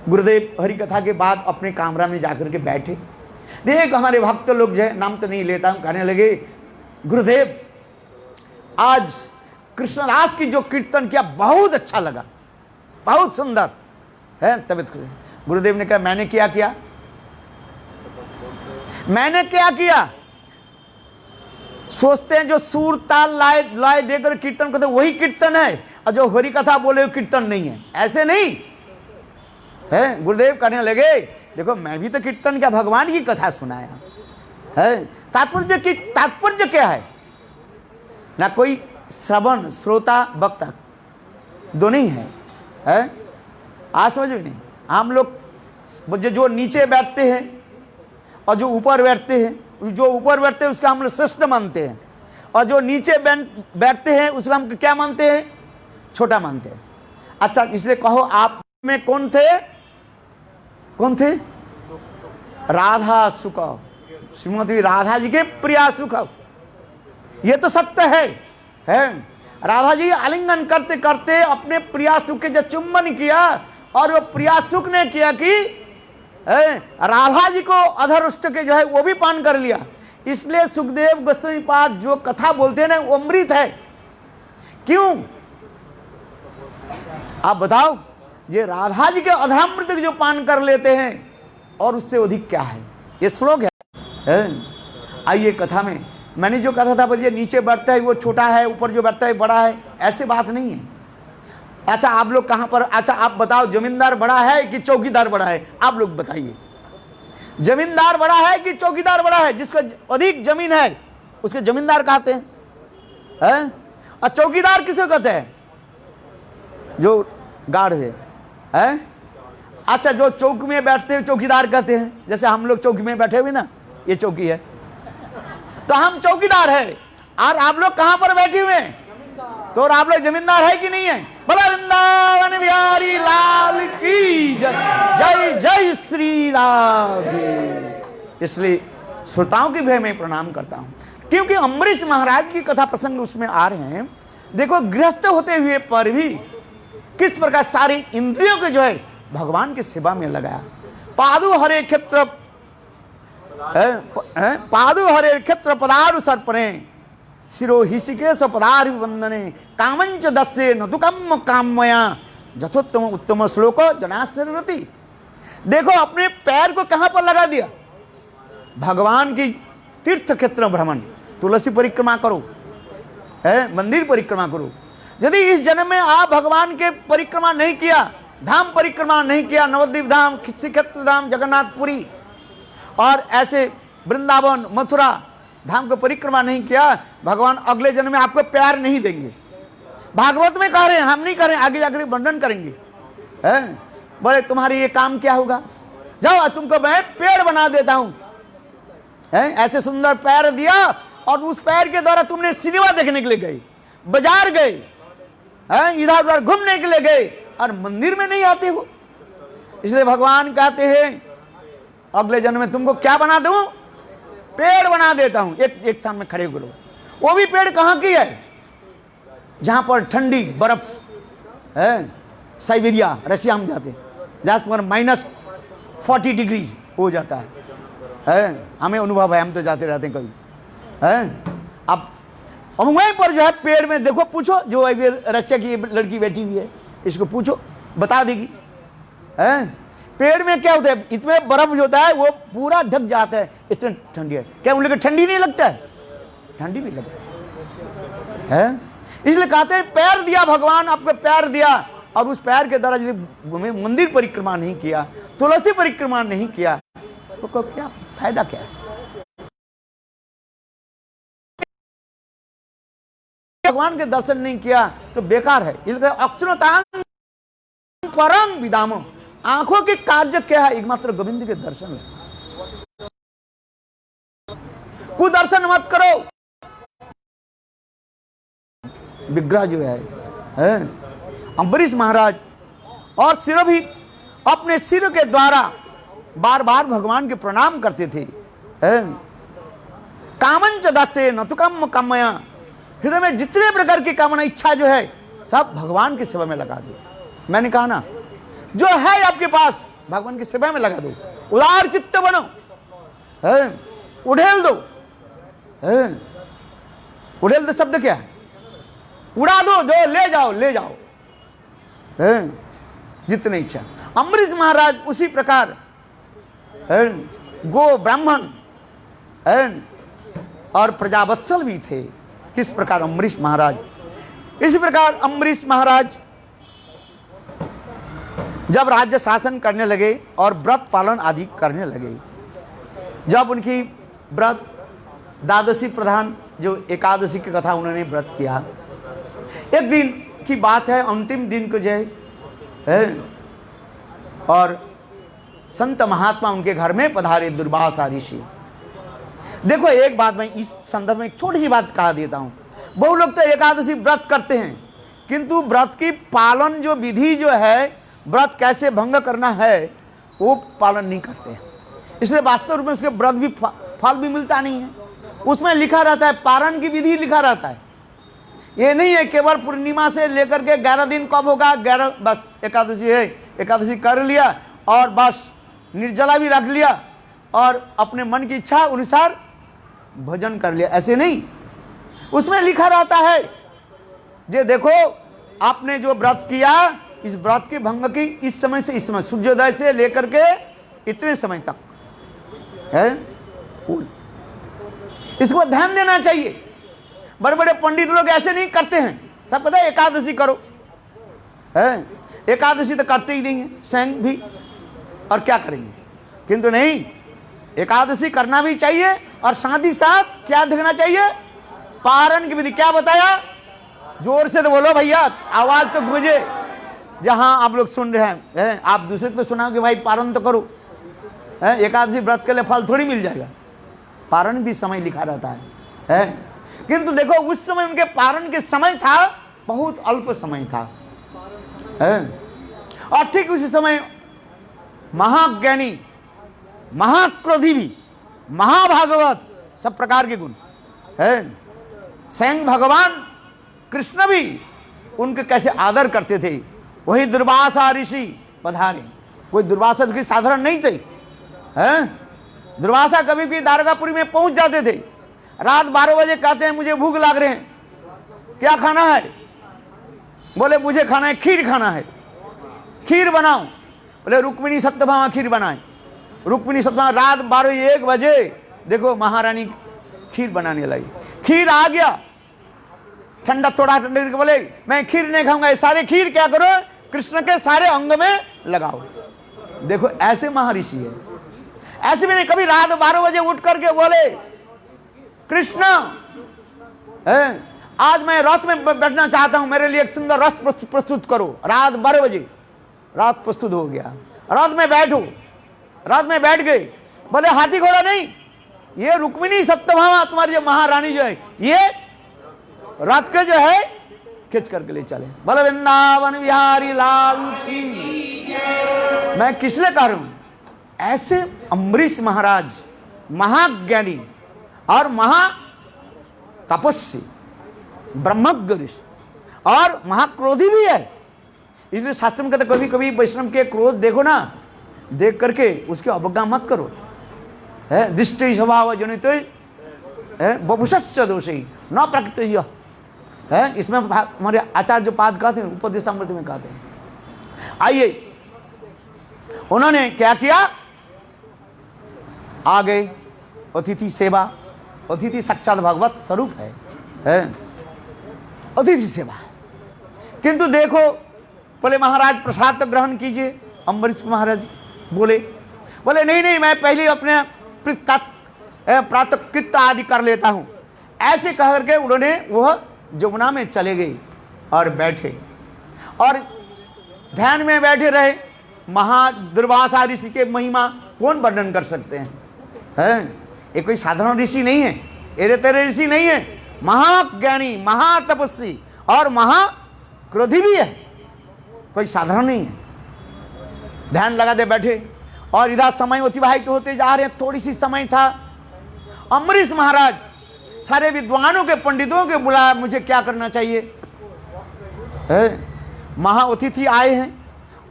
गुरुदेव हरि कथा के बाद अपने कमरा में जाकर के बैठे। देख हमारे भक्त लोग जो है, नाम तो नहीं लेता हूँ, कहने लगे गुरुदेव आज कृष्णदास की जो कीर्तन किया बहुत अच्छा लगा, बहुत सुंदर है तबियत। गुरुदेव ने कहा मैंने क्या किया, मैंने क्या किया? सोचते हैं जो सूर ताल लाए देकर कीर्तन करते वही कीर्तन है, और जो हरि कथा बोले वो कीर्तन नहीं है। ऐसे नहीं है। गुरुदेव कहने लगे देखो मैं भी तो कीर्तन क्या, भगवान की कथा सुनाया है। तात्पर्य क्या है? ना कोई श्रवण श्रोता वक्ता दोनों ही है। आज समझ में नहीं। हम लोग जो नीचे बैठते हैं और जो ऊपर बैठते हैं, जो ऊपर बैठते हैं उसका हम लोग श्रेष्ठ मानते हैं, और जो नीचे बैठते हैं उसका हम क्या मानते हैं? छोटा मानते हैं। अच्छा इसलिए कहो आप में कौन थे? कौन थे? राधा सुख, श्रीमती राधा जी के प्रिया सुख। ये तो सत्य है। राधा जी आलिंगन करते करते अपने प्रिया सुख के जो चुम्बन किया, और वो प्रिया सुख ने किया कि राधा जी को अधरुष्ट के जो है वो भी पान कर लिया। इसलिए सुखदेव गोस्वामी पाद जो कथा बोलते हैं ना वो अमृत है। क्यों आप बताओ? ये राधा जी के अधरामृत जो पान कर लेते हैं और उससे अधिक क्या है? ये श्लोक है। आइए कथा में मैंने जो कथा था बोलिए नीचे बैठता है वो छोटा है, ऊपर जो बैठता है बड़ा है, ऐसे बात नहीं है। अच्छा आप लोग कहाँ पर, अच्छा आप बताओ जमींदार बड़ा है कि चौकीदार बड़ा है? आप लोग बताइए, जमींदार बड़ा है कि चौकीदार बड़ा है? जिसको अधिक जमीन है उसके जमींदार कहते हैं। और चौकीदार किसे कहते हैं? जो गार्ड है। अच्छा जो चौक में बैठते हैं चौकीदार कहते हैं। जैसे हम लोग चौकी में बैठे हुए ना, ये चौकी है तो हम चौकीदार है। और आप लोग कहां पर बैठे हुए हैं? तो आप लोग जमींदार है कि नहीं है? बोला वृंदावन बिहारी लाल की जय, जय जय श्री राधे। इसलिए श्रोताओं की भी मैं प्रणाम करता हूं, क्योंकि अम्बरीश महाराज की कथा प्रसंग उसमें आ रहे हैं। देखो गृहस्थ होते हुए पर भी किस प्रकार सारी इंद्रियों के जो है भगवान की सेवा में लगाया। पादु हरे क्षेत्र पादु हरे क्षेत्र पदारु सर्पणे शिरो हिषिकेश पदारु वंदने कामंच दस्ये न दुकम कामया जथोत्तम उत्तम श्लोक जनाश्रति। देखो अपने पैर को कहां पर लगा दिया? भगवान की तीर्थ क्षेत्र भ्रमण, तुलसी परिक्रमा करो, मंदिर परिक्रमा करो। यदि इस जन्म में आप भगवान के परिक्रमा नहीं किया, धाम परिक्रमा नहीं किया, नवद्वीप धाम, श्रीक्षेत्र धाम, जगन्नाथपुरी और ऐसे वृंदावन मथुरा धाम को परिक्रमा नहीं किया, भगवान अगले जन्म में आपको प्यार नहीं देंगे। भागवत में कह रहे हैं, हम नहीं कह रहे हैं, आगे जाकर वर्णन करेंगे। बोले तुम्हारे ये काम क्या होगा? जाओ तुमको मैं पेड़ बना देता हूं। ऐसे सुंदर पैर दिया और उस पैर के द्वारा तुमने सिनेमा देखने के लिए गए, बाजार गए, इधर उधर घूमने के लिए गए और मंदिर में नहीं आते हो। इसलिए भगवान कहते हैं अगले जन्म में तुमको क्या बना दूं? पेड़ बना देता हूं। एक स्थान में खड़े करो। वो भी पेड़ कहां की है? जहां पर ठंडी बर्फ है, साइबेरिया रशिया हम जाते, जहां पर -40 डिग्री हो जाता है। हमें अनुभव है, हम तो जाते रहते हैं कभी। अब वहीं पर जो है पेड़ में देखो, पूछो जो रशिया की लड़की बैठी हुई है, इसको पूछो बता देगी। पेड़ में क्या होता है? इतने बर्फ जो होता है वो पूरा ढक जाता है, इतनी ठंडी है। क्या उन लोगों को ठंडी नहीं लगता है? ठंडी भी लगता है। इसलिए कहते हैं पैर दिया भगवान, आपको पैर दिया और उस पैर के द्वारा यदि मंदिर परिक्रमा नहीं किया, तुलसी परिक्रमा नहीं किया, तो क्या फायदा? क्या भगवान के दर्शन नहीं किया तो बेकार है। इसलिए अक्षरतां परम विदाम, आंखों के कार्य क्या है? एकमात्र गोविंद के दर्शन है। कुदर्शन मत करो। विग्रह जो है अम्बरीश महाराज और सिर भी अपने सिर के द्वारा बार बार भगवान के प्रणाम करते थे। कामंच दसे न तो कम कामया, हृदय में जितने प्रकार की कामना इच्छा जो है सब भगवान की सेवा में लगा दो। मैंने कहा ना, जो है आपके पास भगवान की सेवा में लगा दो, उदार चित्त बनो, उड़ेल दो। उड़ेल दो शब्द क्या है? उड़ा दो, जो ले जाओ ले जाओ, जितने इच्छा। अम्बरीश महाराज उसी प्रकार गो ब्राह्मण और प्रजावत्सल भी थे। किस प्रकार अम्बरीश महाराज, इसी प्रकार अम्बरीश महाराज जब राज्य शासन करने लगे और व्रत पालन आदि करने लगे, जब उनकी व्रत द्वादशी प्रधान जो एकादशी की कथा उन्होंने व्रत किया, एक दिन की बात है, अंतिम दिन को जो है और संत महात्मा उनके घर में पधारे, दुर्वासा ऋषि। देखो एक बात मैं इस संदर्भ में एक छोटी सी बात कहा देता हूं। बहुत लोग तो एकादशी व्रत करते हैं, किंतु व्रत की पालन जो विधि जो है, व्रत कैसे भंग करना है वो पालन नहीं करते हैं। इसलिए वास्तव रूप में उसके व्रत भी फल भी मिलता नहीं है। उसमें लिखा रहता है, पारण की विधि लिखा रहता है। ये नहीं है केवल पूर्णिमा से लेकर के 11 दिन कब होगा, 11 बस एकादशी है, एकादशी कर लिया और बस निर्जला भी रख लिया और अपने मन की इच्छा अनुसार भोजन कर लिया, ऐसे नहीं। उसमें लिखा रहता है, जे देखो आपने जो व्रत किया, इस व्रत के भंग की इस समय से इस समय, सूर्योदय से लेकर के इतने समय तक है, इसको ध्यान देना चाहिए। बड़े बड़े पंडित लोग ऐसे नहीं करते हैं, सब पता है एकादशी करो है, एकादशी तो करते ही नहीं है स्वयं भी, और क्या करेंगे। किंतु नहीं, एकादशी करना भी चाहिए और साथ ही साथ क्या देखना चाहिए, पारण की विधि। क्या बताया, जोर से तो बोलो भैया, आवाज तो गूंजे जहां आप लोग सुन रहे हैं। आप दूसरे को तो सुनाओ कि भाई पारण तो करो, एकादशी व्रत के लिए फल थोड़ी मिल जाएगा। पारण भी समय लिखा रहता है। किंतु देखो उस समय उनके पारण के समय था, बहुत अल्प समय था, और ठीक उसी समय महाज्ञानी, महाक्रोधी भी, महाभागवत, सब प्रकार के गुण है। स्वयं भगवान कृष्ण भी उनके कैसे आदर करते थे। वही दुर्वासा ऋषि पधारे। कोई दुर्वासा ऋषि साधारण नहीं थे, दुर्वासा कभी भी द्वारकापुरी में पहुंच जाते थे। रात 12 बजे कहते हैं मुझे भूख लग रहे हैं, क्या खाना है? बोले मुझे खाना है, खीर खाना है, खीर बनाओ। बोले रुक्मिणी सत्यभामा खीर बनाए। रुक्मिणी सत्यभामा रात 12-1 बजे देखो महारानी खीर बनाने लगी। खीर आ गया, ठंडा थोड़ा ठंडा करके बोले मैं खीर नहीं खाऊंगा, सारे खीर क्या करो कृष्ण के सारे अंग में लगाओ। देखो ऐसे महर्षि है। ऐसे भी नहीं कभी रात 12 बजे उठ करके बोले कृष्ण आज मैं रथ में बैठना चाहता हूं, मेरे लिए एक सुंदर रथ प्रस्तुत करो। रात 12 बजे रथ प्रस्तुत हो गया, रथ में बैठो। रथ में बैठ गए, बोले हाथी घोड़ा नहीं, ये रुक्मिणी सत्यभामा तुम्हारी जो महारानी जो है, ये रथ के जो है खींच करके ले चले। बोले वृंदावन बिहारी लाल की। मैं किस लिए कह रहा हूं, ऐसे अम्बरीश महाराज महाज्ञानी और महा तपस्वी ब्रह्मज्ञ और महाक्रोधी भी है। इसलिए शास्त्र में कहते कभी कभी वैष्णव के क्रोध देखो ना, देख करके उसके अवज्ञा मत करो। है दृष्टि स्वभाव जनित बभुषश्च दोषी न प्रकृति है। इसमें हमारे आचार्य जो पाद कहते हैं, उपदेशामृत में कहते हैं। आइए उन्होंने क्या किया, आ गए। अतिथि सेवा, अतिथि साक्षात भगवत स्वरूप है अतिथि सेवा। किंतु देखो बोले महाराज प्रसाद तो ग्रहण कीजिए। अम्बरीश महाराज बोले नहीं नहीं, मैं पहले अपने प्रातःकृत्य आदि कर लेता हूं। ऐसे कह करके उन्होंने वह जमुना में चले गए और बैठे और ध्यान में बैठे रहे। दुर्वासा ऋषि के महिमा कौन वर्णन कर सकते हैं? ये कोई साधारण ऋषि नहीं है, एरे तेरे ऋषि नहीं है। महाज्ञानी, महातपस्वी और महाक्रोधी भी है, कोई साधारण नहीं है। ध्यान लगा दे बैठे और इधर समय अतिवाहित होते जा रहे हैं, थोड़ी सी समय था। अम्बरीश महाराज सारे विद्वानों के, पंडितों के बुलाया, मुझे क्या करना चाहिए। महाअतिथि आए हैं,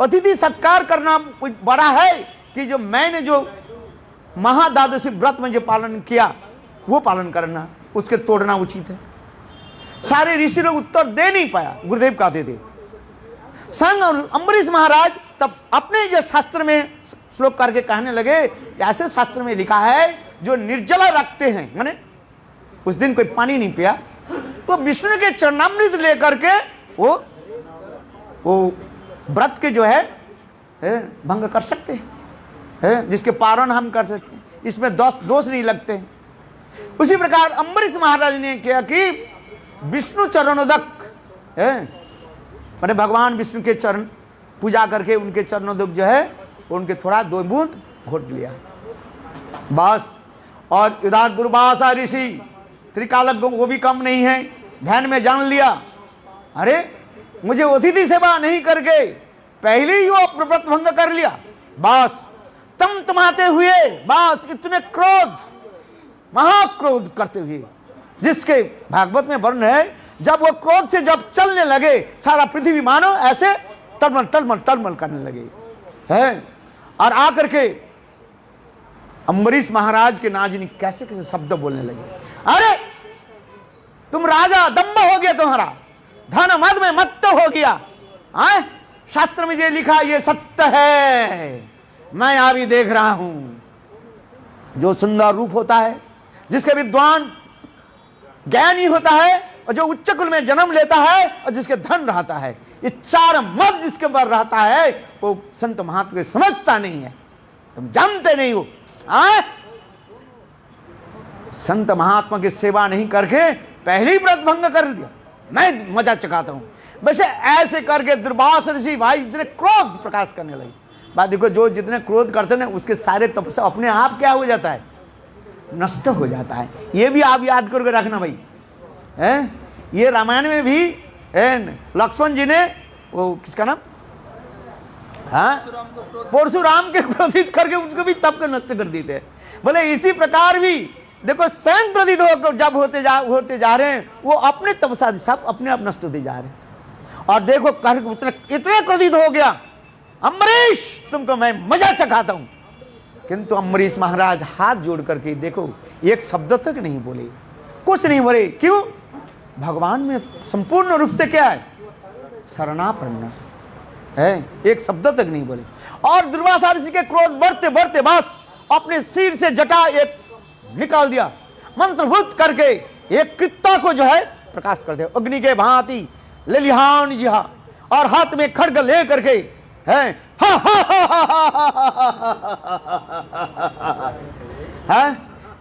अतिथि सत्कार करना कुछ बड़ा है कि जो मैंने जो महाद्वादशी व्रत में जो पालन किया वो पालन करना, उसके तोड़ना उचित है। सारे ऋषि लोग उत्तर दे नहीं पाया, गुरुदेव कहते थे। संग और अम्बरीश महाराज तब अपने जो शास्त्र में श्लोक करके कहने लगे, ऐसे शास्त्र में लिखा है जो निर्जला रखते हैं, माने उस दिन कोई पानी नहीं पिया तो विष्णु के चरणामृत लेकर के वो व्रत के जो है भंग कर सकते हैं, जिसके पारण हम कर सकते हैं, इसमें दोष नहीं लगते हैं। उसी प्रकार अम्बरीश महाराज ने किया कि विष्णु चरणोदक मैंने भगवान विष्णु के चरण पूजा करके उनके चरणोदक जो है उनके थोड़ा 2 बूंद घोट लिया बस। और इधर दुर्वासा ऋषि त्रिकालज्ञ, वो भी कम नहीं है, ध्यान में जान लिया, अरे मुझे अतिथि सेवा नहीं करके पहले ही वो व्रत भंग कर लिया। बस तमतमाते हुए, बस इतने क्रोध, महाक्रोध करते हुए, जिसके भागवत में वर्ण है, जब वो क्रोध से जब चलने लगे सारा पृथ्वी मानो ऐसे टलमल टलमल टलमल करने लगे है। और आकर के अम्बरीश महाराज के नाजनी कैसे कैसे शब्द बोलने लगे, अरे तुम राजा, दम्भ हो गया तुम्हारा, धन मद में मत्त हो गया। शास्त्र में ये लिखा, ये सत्य है, मैं अभी देख रहा हूं। जो सुंदर रूप होता है, जिसके विद्वान ज्ञानी होता है, और जो उच्च कुल में जन्म लेता है, और जिसके धन रहता है, ये 4 मद जिसके पर रहता है, वो संत महात्मा को समझता नहीं है, तुम जानते नहीं हो। संत महात्मा की सेवा नहीं करके पहले ही व्रत भंग कर दिया, मैं मजा चकाता हूं। वैसे ऐसे करके दुर्वासा ऋषि भाई इतने क्रोध प्रकाश करने लगे। बात देखो, जो जितने क्रोध करते हैं उसके सारे तपस्या अपने आप क्या हो जाता है, नष्ट हो जाता है। ये भी आप याद करके रखना भाई, ये रामायण में भी लक्ष्मण जी ने वो किसका नाम, परशुराम के क्रोधित करके उनको भी तप को नष्ट कर देते हैं। बोले इसी प्रकार भी देखो स्वयं क्रोधित होकर जब होते जा रहे हैं, वो अपने तपस्या सब अपने आप नष्ट होते जा रहे हैं। और देखो कर इतने क्रोधित हो गया, अम्बरीश तुमको मैं मजा चखाता हूं। किंतु अम्बरीश महाराज हाथ जोड़ करके देखो एक शब्द तक नहीं बोले, कुछ नहीं बोले। क्यों? भगवान में संपूर्ण रूप से क्या है, शरणापन्न है, एक शब्द तक नहीं बोले। और दुर्वासा ऋषि के क्रोध बढ़ते बढ़ते बस अपने सिर से जटा एक निकाल दिया, मंत्रभूत करके एक कृत्ता को जो है प्रकाश कर दिया, अग्नि के भांति लेलिहान जी, और हाथ में खड्ग ले करके है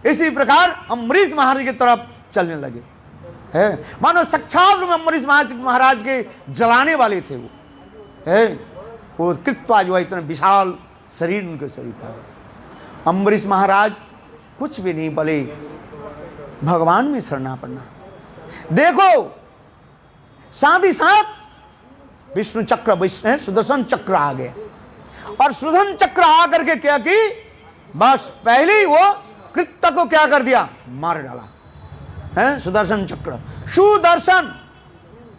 इसी प्रकार अम्बरीश महाराज की तरफ चलने लगे है। मानो साक्षात में अम्बरीश महाराज के जलाने वाले थे वो कृत्वा जो है, इतना विशाल शरीर उनके शरीर था। अम्बरीश महाराज कुछ भी नहीं बोले, भगवान में शरणापन्ना। देखो साथ ही साथ विष्णु चक्र सुदर्शन चक्र आ गया, और सुदर्शन चक्र आकर के क्या कि बस पहले ही वो कृत्य को क्या कर दिया, मार डाला है। सुदर्शन चक्र, सुदर्शन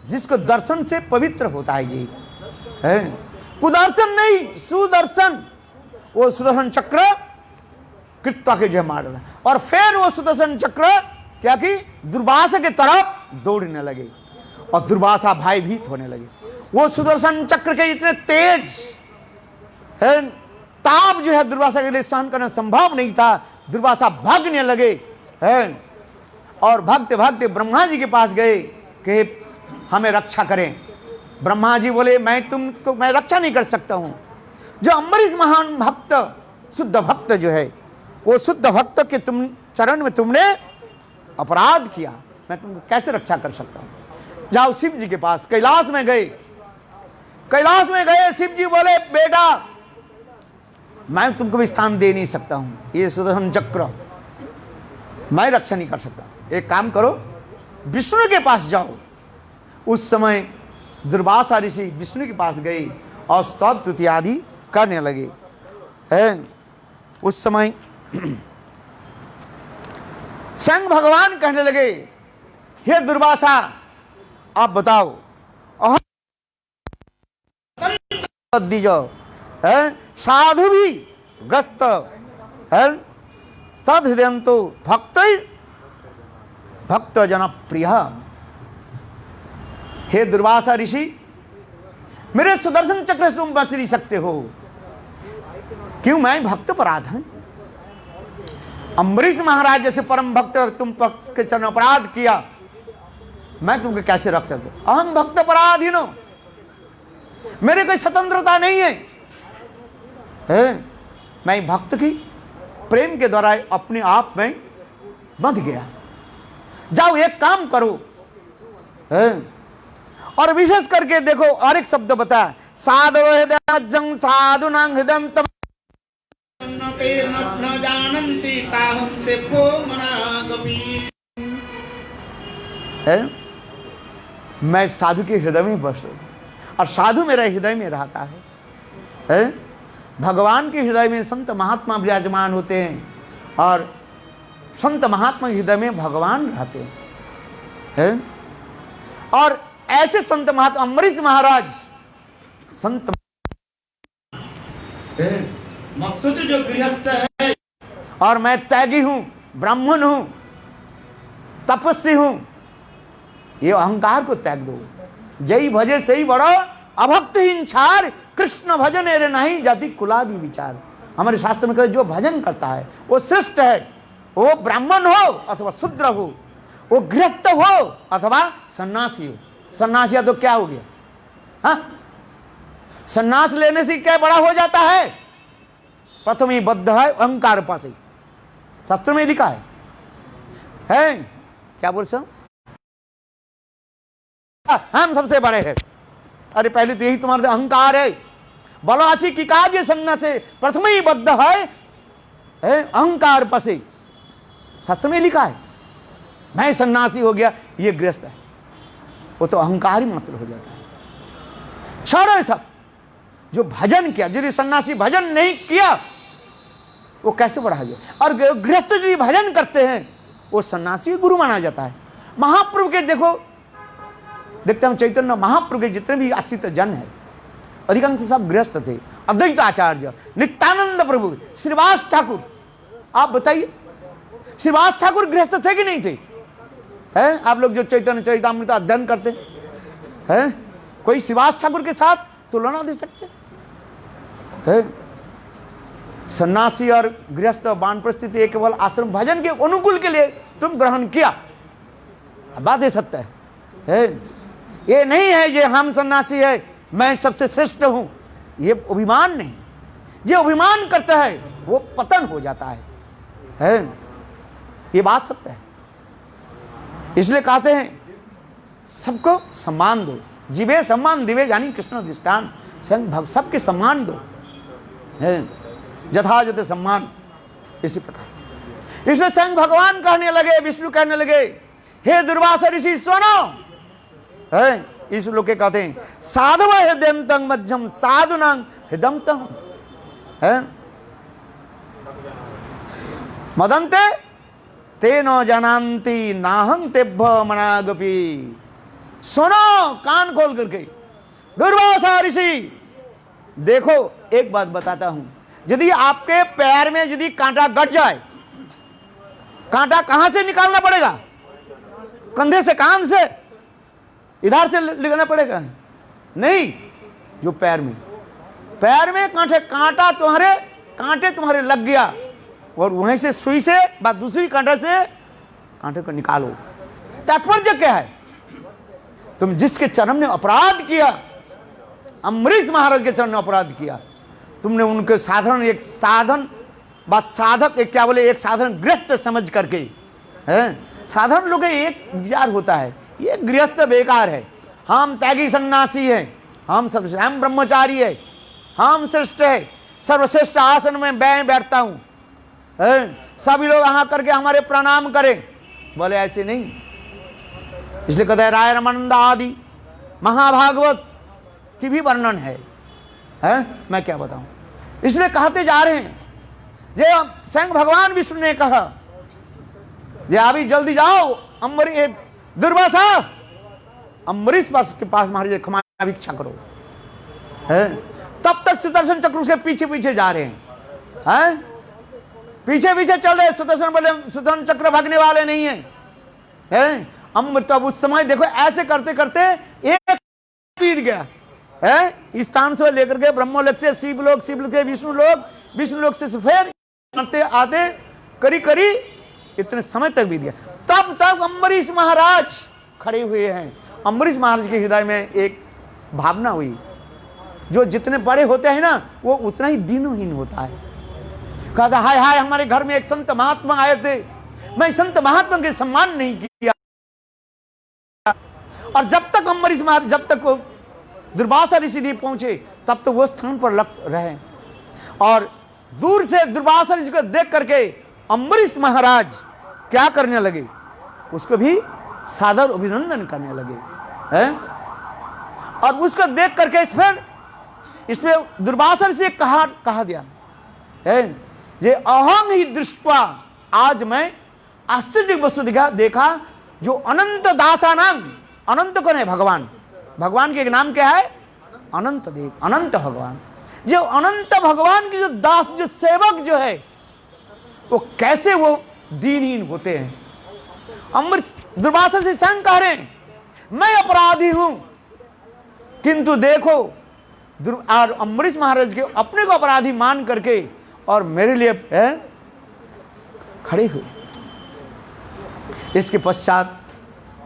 जिसको दर्शन से पवित्र होता है ये है, कुदर्शन नहीं, सुदर्शन। वो सुदर्शन चक्र कृत्य के जो मार डाला, और फिर वो सुदर्शन चक्र क्या कि दुर्वासा के तरफ दौड़ने लगे, और दुर्वासा भयभीत होने लगे। वो सुदर्शन चक्र के इतने तेज है, ताप जो है दुर्वासा के लिए सहन करना संभव नहीं था। दुर्वासा भागने लगे है, और भागते भागते ब्रह्मा जी के पास गए कि हमें रक्षा करें। ब्रह्मा जी बोले मैं रक्षा नहीं कर सकता हूं। जो अम्बरीश महान भक्त, शुद्ध भक्त जो है, वो शुद्ध भक्त के तुम चरण में तुमने अपराध किया, मैं तुमको कैसे रक्षा कर सकता हूं। जाओ शिव जी के पास, कैलाश में गए। कैलाश में गए, शिव जी बोले बेटा मैं तुमको भी स्थान दे नहीं सकता हूं, ये सुदर्शन चक्र मैं रक्षा नहीं कर सकता। एक काम करो, विष्णु के पास जाओ। उस समय दुर्वासा ऋषि विष्णु के पास गए और स्तव स्तुति आदि करने लगे है। उस समय स्वयं भगवान कहने लगे, हे दुर्वासा आप बताओ दीजो है, साधु भी ग्रस्त है, सद हृदयंतो भक्त भक्त जन प्रिय। हे दुर्वासा ऋषि, मेरे सुदर्शन चक्र से तुम बच नहीं सकते हो, क्यों? मैं भक्त अपराध हूं। अम्बरीश महाराज जैसे परम भक्त तुम के चरण अपराध किया, मैं तुमको कैसे रख सकता? अहम भक्त अपराधीनो, मेरे कोई स्वतंत्रता नहीं है, मैं भक्त की प्रेम के द्वारा अपने आप में बंध गया। जाओ एक काम करो, है? और विशेष करके देखो और एक शब्द बता, साधु हृदय साधु नांग हृदय न जानन्ति ताहं ते को मनागमि। मैं साधु के हृदय में बस और साधु मेरे हृदय में रहता है। भगवान के हृदय में संत महात्मा विराजमान होते हैं और संत महात्मा हृदय में भगवान रहते हैं। और ऐसे संत महात्मा अम्बरीश महाराज संत मत्सुच जो गृहस्थ है और मैं त्यागी हूं, ब्राह्मण हूं, तपस्वी हूं, ये अहंकार को त्याग दो। जय भजे सही बड़ो अभक्तहीन छार, कृष्ण भजन रे नहीं जाति कुलादि विचार। हमारे शास्त्र में कहते जो भजन करता है वो श्रेष्ठ है, वो ब्राह्मण हो अथवा शूद्र हो, वो गृहस्थ हो अथवा सन्यासी हो। सन्यासी तो क्या हो गया? हाँ, सन्यास लेने से क्या बड़ा हो जाता है? प्रथम ही बद्ध है अहंकार पास, शास्त्र में लिखा है क्या बोल सो? हम सबसे बड़े हैं। अरे पहले तो यही तुम्हारे अहंकार है। बोलो अच्छी की काज संज्ञा से प्रथम ही बद्ध है अहंकार पसे, शास्त्र में लिखा है। मैं सन्यासी हो गया, ये गृहस्थ है, वो तो अहंकार ही मात्र हो जाता है। छोड़ो सब, जो भजन किया, यदि सन्यासी भजन नहीं किया वो कैसे बढ़ा जाए? और गृहस्थ यदि भजन करते हैं वो सन्यासी गुरु माना जाता है। महाप्रभु के देखो, देखते हम चैतन्य महाप्रभु के जितने भी आश्रित जन है अधिकांश सब गृहस्थ थे। अद्वैत आचार्य, नित्यानंद प्रभु, श्रीवास ठाकुर, आप बताइए श्रीवास ठाकुर गृहस्थ थे कि नहीं थे? है आप लोग जो चैतन्य चरितामृत अध्ययन करते हैं, कोई श्रीवास ठाकुर के साथ तुलना दे सकते हैं? सन्यासी और गृहस्थ वानप्रस्थ एक केवल आश्रम भजन के अनुकूल के लिए तुम ग्रहण किया, बात सत्य है। ये नहीं है ये हम सन्यासी है, मैं सबसे श्रेष्ठ हूं, ये अभिमान नहीं। ये अभिमान करता है वो पतन हो जाता है। ये बात सत्य है। इसलिए कहते हैं सबको सम्मान दो, जीवे सम्मान दिवे जानी कृष्ण अधिष्ठान। सबके सम्मान दो, यथायथ सम्मान। इसी प्रकार इसलिए स्वयं भगवान कहने लगे, विष्णु कहने लगे, हे दुर्वासा ऋषि सुनो। इस लोग के कहते हैं साधव हृदयंतं मध्यम साधुनां हृदयंतं मदन्ते ते न जानन्ति नाहं तेभ्य मनागपि। सुनो कान खोल करके, दुर्वासा ऋषि देखो एक बात बताता हूं, यदि आपके पैर में यदि कांटा गड़ जाए, कांटा कहां से निकालना पड़ेगा? कंधे से, कान से, इधर से लगाना पड़ेगा? नहीं, जो पैर में कांटे तुम्हारे लग गया और वहीं से सुई से बाद दूसरी कांटे से कांटे को निकालो। तात्पर्य क्या है? तुम जिसके चरण में अपराध किया, अम्बरीश महाराज के चरण में अपराध किया, तुमने उनके साधारण एक साधन बात साधक एक क्या बोले एक साधारण गृहस्थ समझ करके, साधारण लोग एक विचार होता है ये गृहस्थ बेकार है, हम त्यागी सन्यासी है, हम ब्रह्मचारी है, हम श्रेष्ठ है, सर्वश्रेष्ठ आसन में मैं बैठता हूं, सभी लोग यहाँ करके हमारे प्रणाम करें। बोले ऐसे नहीं। इसलिए कहते हैं राय रमानंद आदि महाभागवत की भी वर्णन है। मैं क्या बताऊं, इसलिए कहते जा रहे हैं, ये स्वयं भगवान विष्णु ने कहा, ये अभी जल्दी जाओ दुर्वासा अम्बरीश के पास महाराज क्षमा भिक्षा करो। है तब तक सुदर्शन चक्र उसके पीछे पीछे जा रहे हैं, पीछे पीछे चल रहे। सुदर्शन बोले सुदर्शन चक्र भागने वाले नहीं है। अमृत तब उस समय देखो ऐसे करते करते एक बीत गया है, इस स्थान से लेकर के ब्रह्मलोक से शिवलोक, शिवलोक से विष्णुलोक, विष्णुलोक से फिर आते आते करी करी इतने समय तक बीत गया। तब तक अम्बरीश महाराज खड़े हुए हैं। अम्बरीश महाराज के हृदय में एक भावना हुई, जो जितने बड़े होते हैं ना वो उतना ही दीनहीन होता है। कहता हाय हाय हमारे घर में एक संत महात्मा आए थे, मैं संत महात्मा के सम्मान नहीं किया। और जब तक अम्बरीश महाराज, जब तक वो दुर्वासा ऋषि नहीं पहुंचे तब तो वो स्थान पर लग रहे। और दूर से दुर्वासा ऋषि को देख करके अम्बरीश महाराज क्या करने लगे, उसको भी सादर अभिनंदन करने लगे हैं। और उसको देख करके फिर इसमें दुर्वासा ऋषि कहा दिया है, ये अहम ही दृष्टवा, आज मैं आश्चर्य वस्तु देखा जो अनंत दासानां, अनंत कौन है? भगवान। भगवान के एक नाम क्या है? अनंत देव, अनंत भगवान। जो अनंत भगवान के जो दास, जो सेवक जो है, वो कैसे वो दीनहीन होते हैं। अमृत दुर्वासा से स्वयं कह रहे हैं, मैं अपराधी हूं, किंतु देखो और अम्बरीश महाराज के अपने को अपराधी मान करके और मेरे लिए खड़े हुए। इसके पश्चात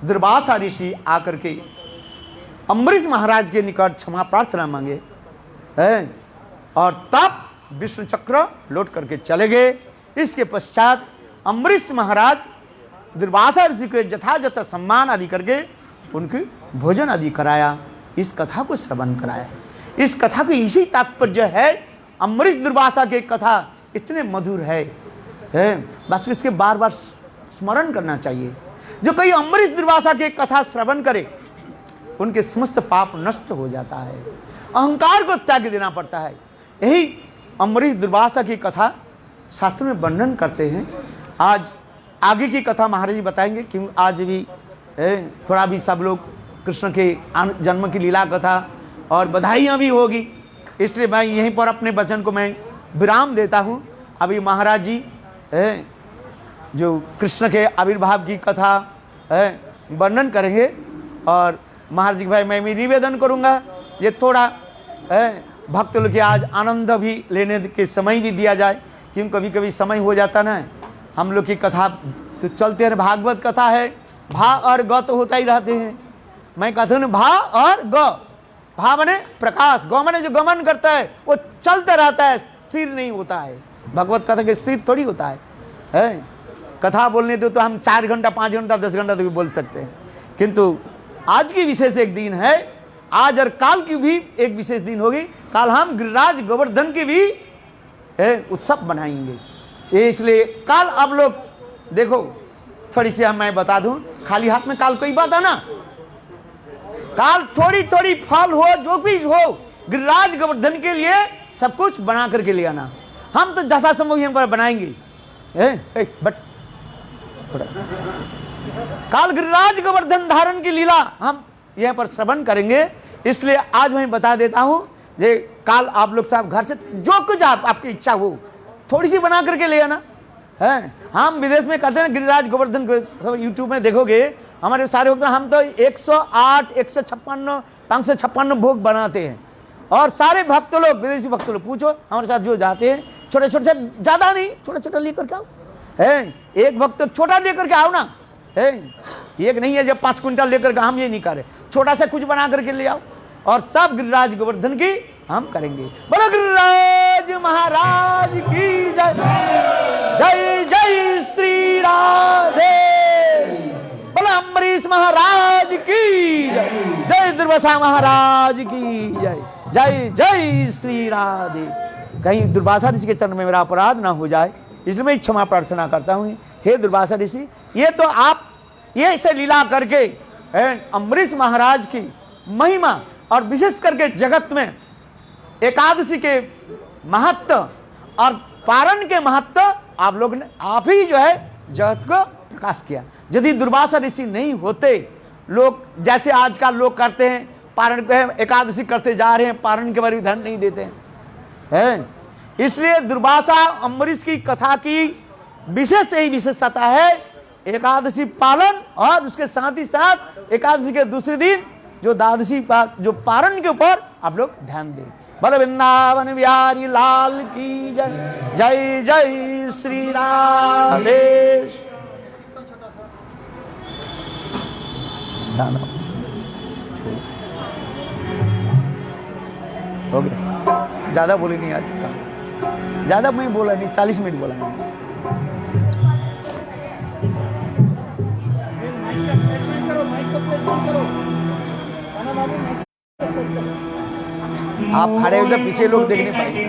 दुर्वासा ऋषि आकर के अम्बरीश महाराज के निकट क्षमा प्रार्थना मांगे हैं, और तब विष्णु चक्र लौट करके चले गए। इसके पश्चात अम्बरीश महाराज दुर्वासा ऋषि को यथायथ सम्मान आदि करके उनकी भोजन आदि कराया, इस कथा को श्रवण कराया। इस कथा की इसी तात्पर्य है। अम्बरीश दुर्वासा की कथा इतने मधुर है बस इसके बार बार स्मरण करना चाहिए। जो कोई अम्बरीश दुर्वासा की कथा श्रवण करे उनके समस्त पाप नष्ट हो जाता है, अहंकार को त्याग देना पड़ता है। यही अम्बरीश दुर्वासा की कथा शास्त्र में वर्णन करते हैं। आज आगे की कथा महाराज जी बताएंगे, क्योंकि आज भी थोड़ा भी सब लोग कृष्ण के जन्म की लीला कथा और बधाइयाँ भी होगी, इसलिए मैं यहीं पर अपने वचन को मैं विराम देता हूँ। अभी महाराज जी जो कृष्ण के आविर्भाव की कथा वर्णन करेंगे, और महाराज जी भाई मैं भी निवेदन करूँगा ये थोड़ा भक्त लोग के आज आनंद भी लेने के समय भी दिया जाए, क्योंकि कभी कभी समय हो जाता ना, हम लोग की कथा तो चलते हैं। भागवत कथा है, भा और ग तो होता ही रहते हैं। मैं कहता हूँ भा और ग, भा मने प्रकाश, गौ मने जो गमन करता है वो चलते रहता है, स्थिर नहीं होता है। भगवत कथा के स्थिर थोड़ी होता है। कथा बोलने दो तो हम 4 घंटा 5 घंटा 10 घंटा तो भी बोल सकते हैं, किंतु आज की विशेष एक दिन है, आज और काल की भी एक विशेष दिन होगी। कल हम गिरिराज गोवर्धन की भी उत्सव बनाएंगे, इसलिए कल आप लोग देखो थोड़ी सी मैं बता दूं, खाली हाथ में काल कोई बात है ना, काल थोड़ी थोड़ी फल हो जो भी हो गिरिराज गोवर्धन के लिए सब कुछ बना करके ले आना। हम तो जैसा संभव यहाँ पर बनाएंगे बट थोड़ा काल गिरिराज गोवर्धन धारण की लीला हम यहाँ पर श्रवण करेंगे। इसलिए आज मैं बता देता हूँ, ये काल आप लोग साहब घर से जो कुछ आपकी इच्छा हो थोड़ी सी बना करके ले आना है। हम विदेश में करते हैं गिरिराज गोवर्धन, यूट्यूब में देखोगे हमारे सारे भक्त, हम तो 108 156 556 भोग बनाते हैं। और सारे भक्त लोग, विदेशी भक्त लोग पूछो हमारे साथ जो जाते हैं, छोटे छोटे से ज़्यादा नहीं, छोटा छोटा लेकर के आओ एक भक्त छोटा लेकर के आओ ना एक नहीं है जब 5 क्विंटल लेकर के, हम ये नहीं करें, छोटा सा कुछ बना करके ले आओ और सब गिरिराज गोवर्धन की हम करेंगे। बोलो गिरिराज महाराज की जय, जय जय श्री राधे। बोलो अम्बरीश महाराज की जय, जय दुर्वासा महाराज की जय, जय जय श्री राधे। कहीं दुर्वासा ऋषि के चरण में मेरा अपराध ना हो जाए, इसलिए मैं क्षमा प्रार्थना करता हूँ। हे दुर्वासा ऋषि, ये तो आप ये ऐसे लीला करके अम्बरीश महाराज की महिमा और विशेष करके जगत में एकादशी के महत्व और पारण के महत्व आप लोग ने आप ही जो है जगत को प्रकाश किया। यदि दुर्वासा ऋषि नहीं होते, लोग जैसे आजकल लोग करते हैं, पारण को एकादशी करते जा रहे हैं, पारण के बारे में ध्यान नहीं देते हैं। इसलिए दुर्वासा अम्बरीश की कथा की विशेष यही विशेषता है, एकादशी पालन और उसके साथ ही साथ एकादशी के दूसरे दिन जो द्वादशी जो पारण के ऊपर आप लोग ध्यान दें। बोलो वृंदावन बिहारी लाल की जय। जय जय श्री राधे। हो गया, ज्यादा बोली नहीं आज का, ज्यादा मैं बोला नहीं, 40 मिनट बोला नहीं। आप खड़े हो, पीछे लोग देख नहीं पाएंगे।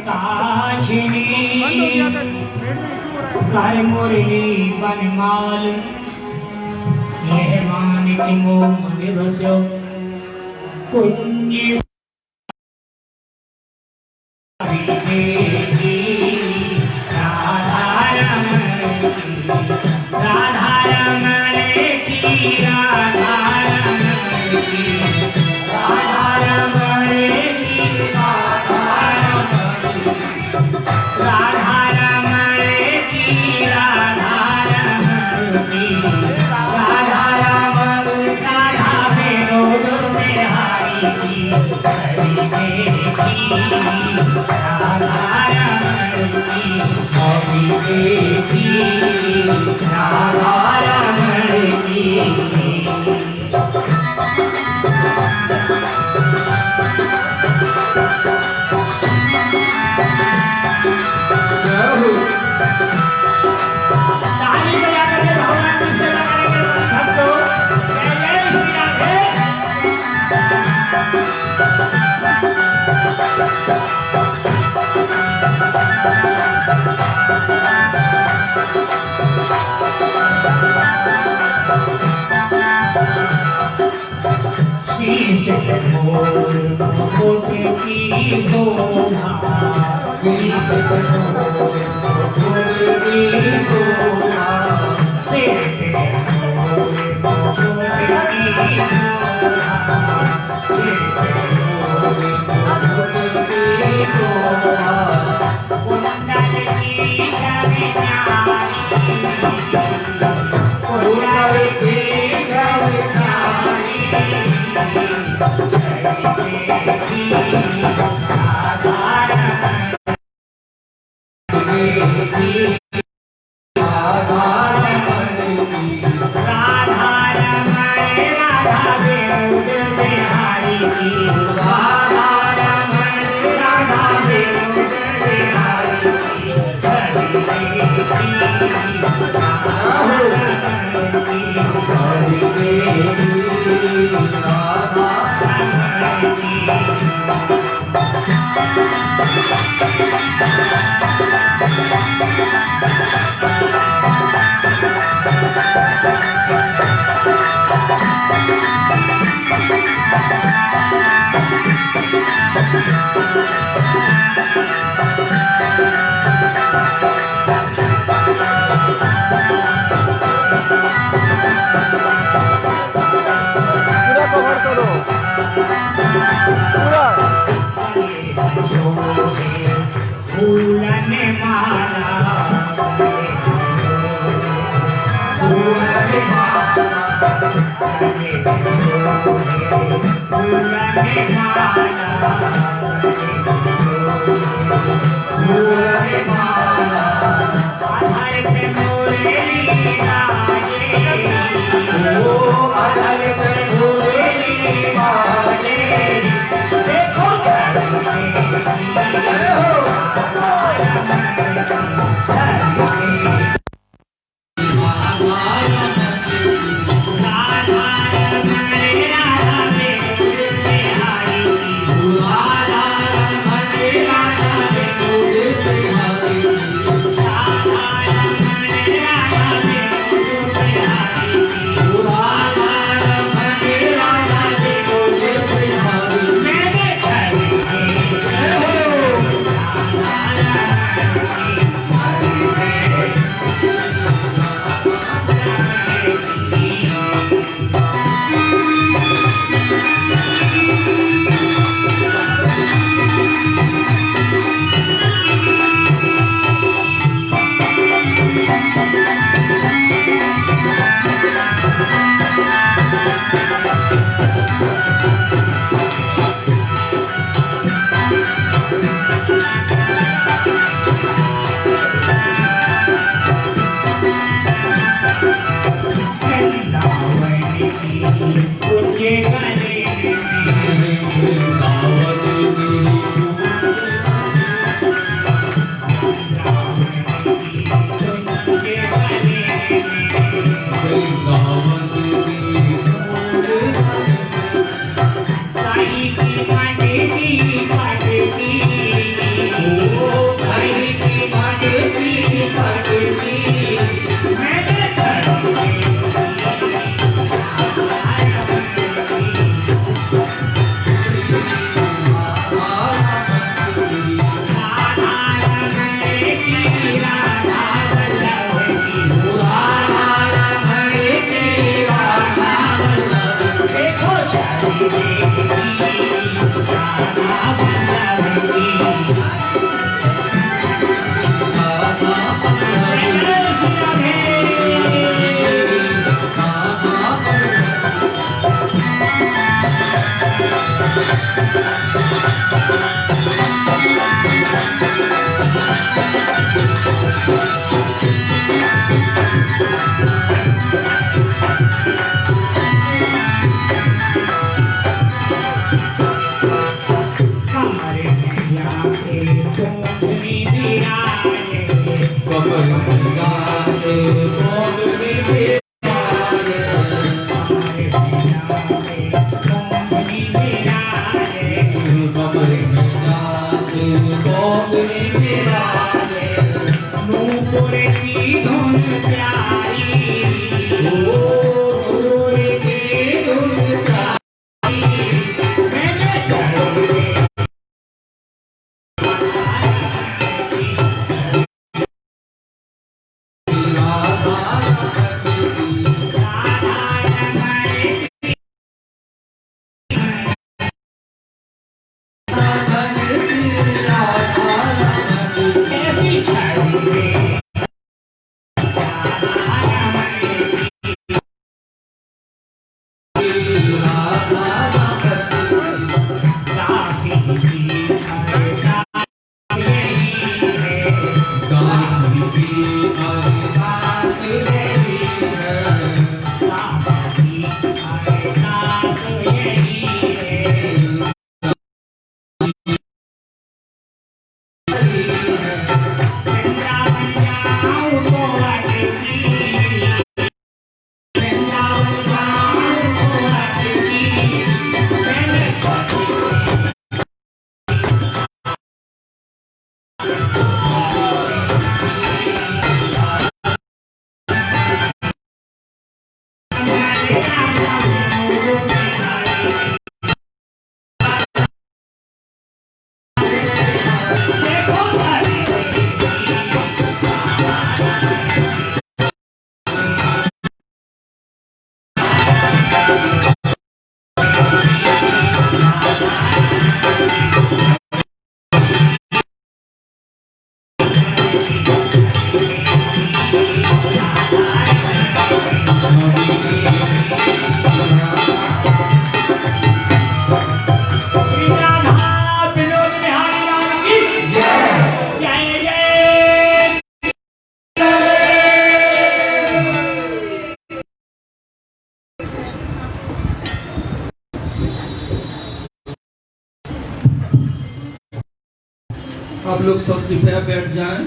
आप लोग सब कृपया बैठ जाएं।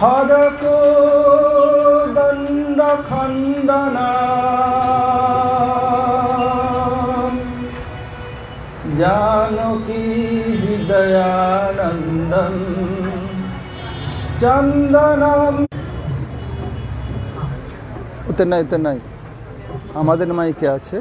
हर को दंड खंडना जानकी हृदयानंदन चंदनम। उतना ही আমাদের মাইকে আছে।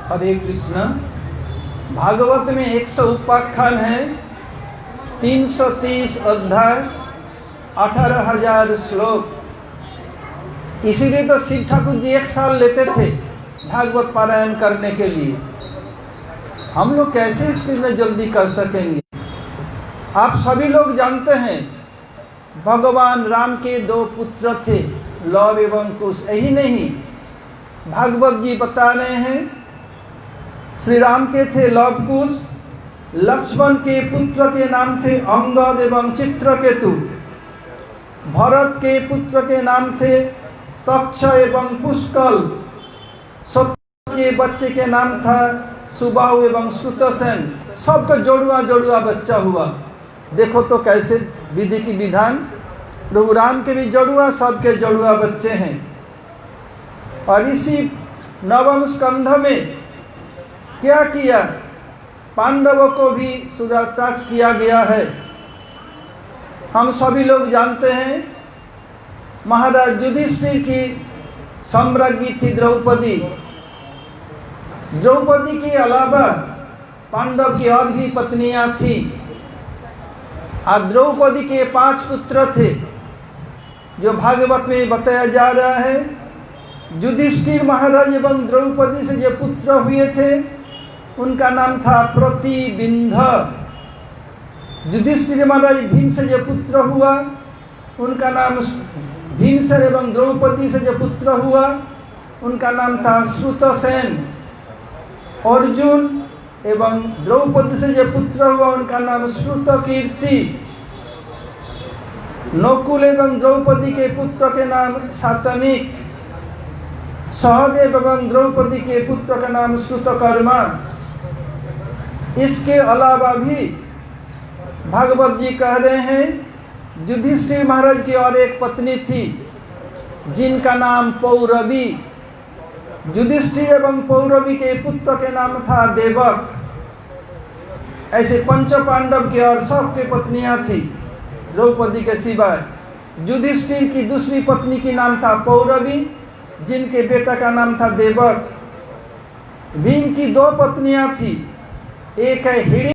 हरे कृष्ण। भागवत में 100 उपाख्यान है, 330 अध्याय, 18,000 श्लोक। इसीलिए तो शिव ठाकुर जी 1 साल लेते थे भागवत पारायण करने के लिए। हम लोग कैसे इसमें जल्दी कर सकेंगे? आप सभी लोग जानते हैं भगवान राम के 2 पुत्र थे, लव एवं कुश। यही नहीं, भागवत जी बता रहे हैं श्री राम के थे लव कुश, लक्ष्मण के पुत्र के नाम थे अंगद एवं चित्रकेतु, भरत के पुत्र के नाम थे तक्ष एवं पुष्कल, सत्य के बच्चे के नाम था सुबाहु एवं श्रुतसेन। सबका जोड़ुआ जोड़ुआ बच्चा हुआ। देखो तो कैसे विधि की विधान। प्रभु राम के भी जोड़ुआ, सबके जोड़ुआ बच्चे हैं। और इसी 9वें स्कंध में क्या किया? पांडवों को भी सूर्याताज किया गया है। हम सभी लोग जानते हैं महाराज युधिष्ठिर की सम्राज्ञी थी द्रौपदी। द्रौपदी के अलावा पांडव की और भी पत्नियां थी। और द्रौपदी के 5 पुत्र थे, जो भागवत में बताया जा रहा है। युधिष्ठिर महाराज एवं द्रौपदी से जो पुत्र हुए थे उनका नाम था प्रतिबिंध। युधिष्ठिर महाराज भीम से जो पुत्र हुआ उनका नाम भीमसेन एवं द्रौपदी से जो पुत्र हुआ उनका नाम था श्रुतसेन। अर्जुन एवं द्रौपदी से जो पुत्र हुआ उनका नाम श्रुतकीर्ति। नकुल एवं द्रौपदी के पुत्र के नाम सातनिक। सहदेव एवं द्रौपदी के पुत्र का नाम श्रुतकर्मा। इसके अलावा भी भागवत जी कह रहे हैं युधिष्ठिर महाराज की और एक पत्नी थी जिनका नाम पौरवी। युधिष्ठिर एवं पौरवी के पुत्र के नाम था देवक। ऐसे 5 पांडव की और सबके पत्नियां थी द्रौपदी के सिवाय। युधिष्ठिर की दूसरी पत्नी की नाम था पौरवी, जिनके बेटा का नाम था देवक। भीम की 2 पत्नियां थी, एक है हिड़ी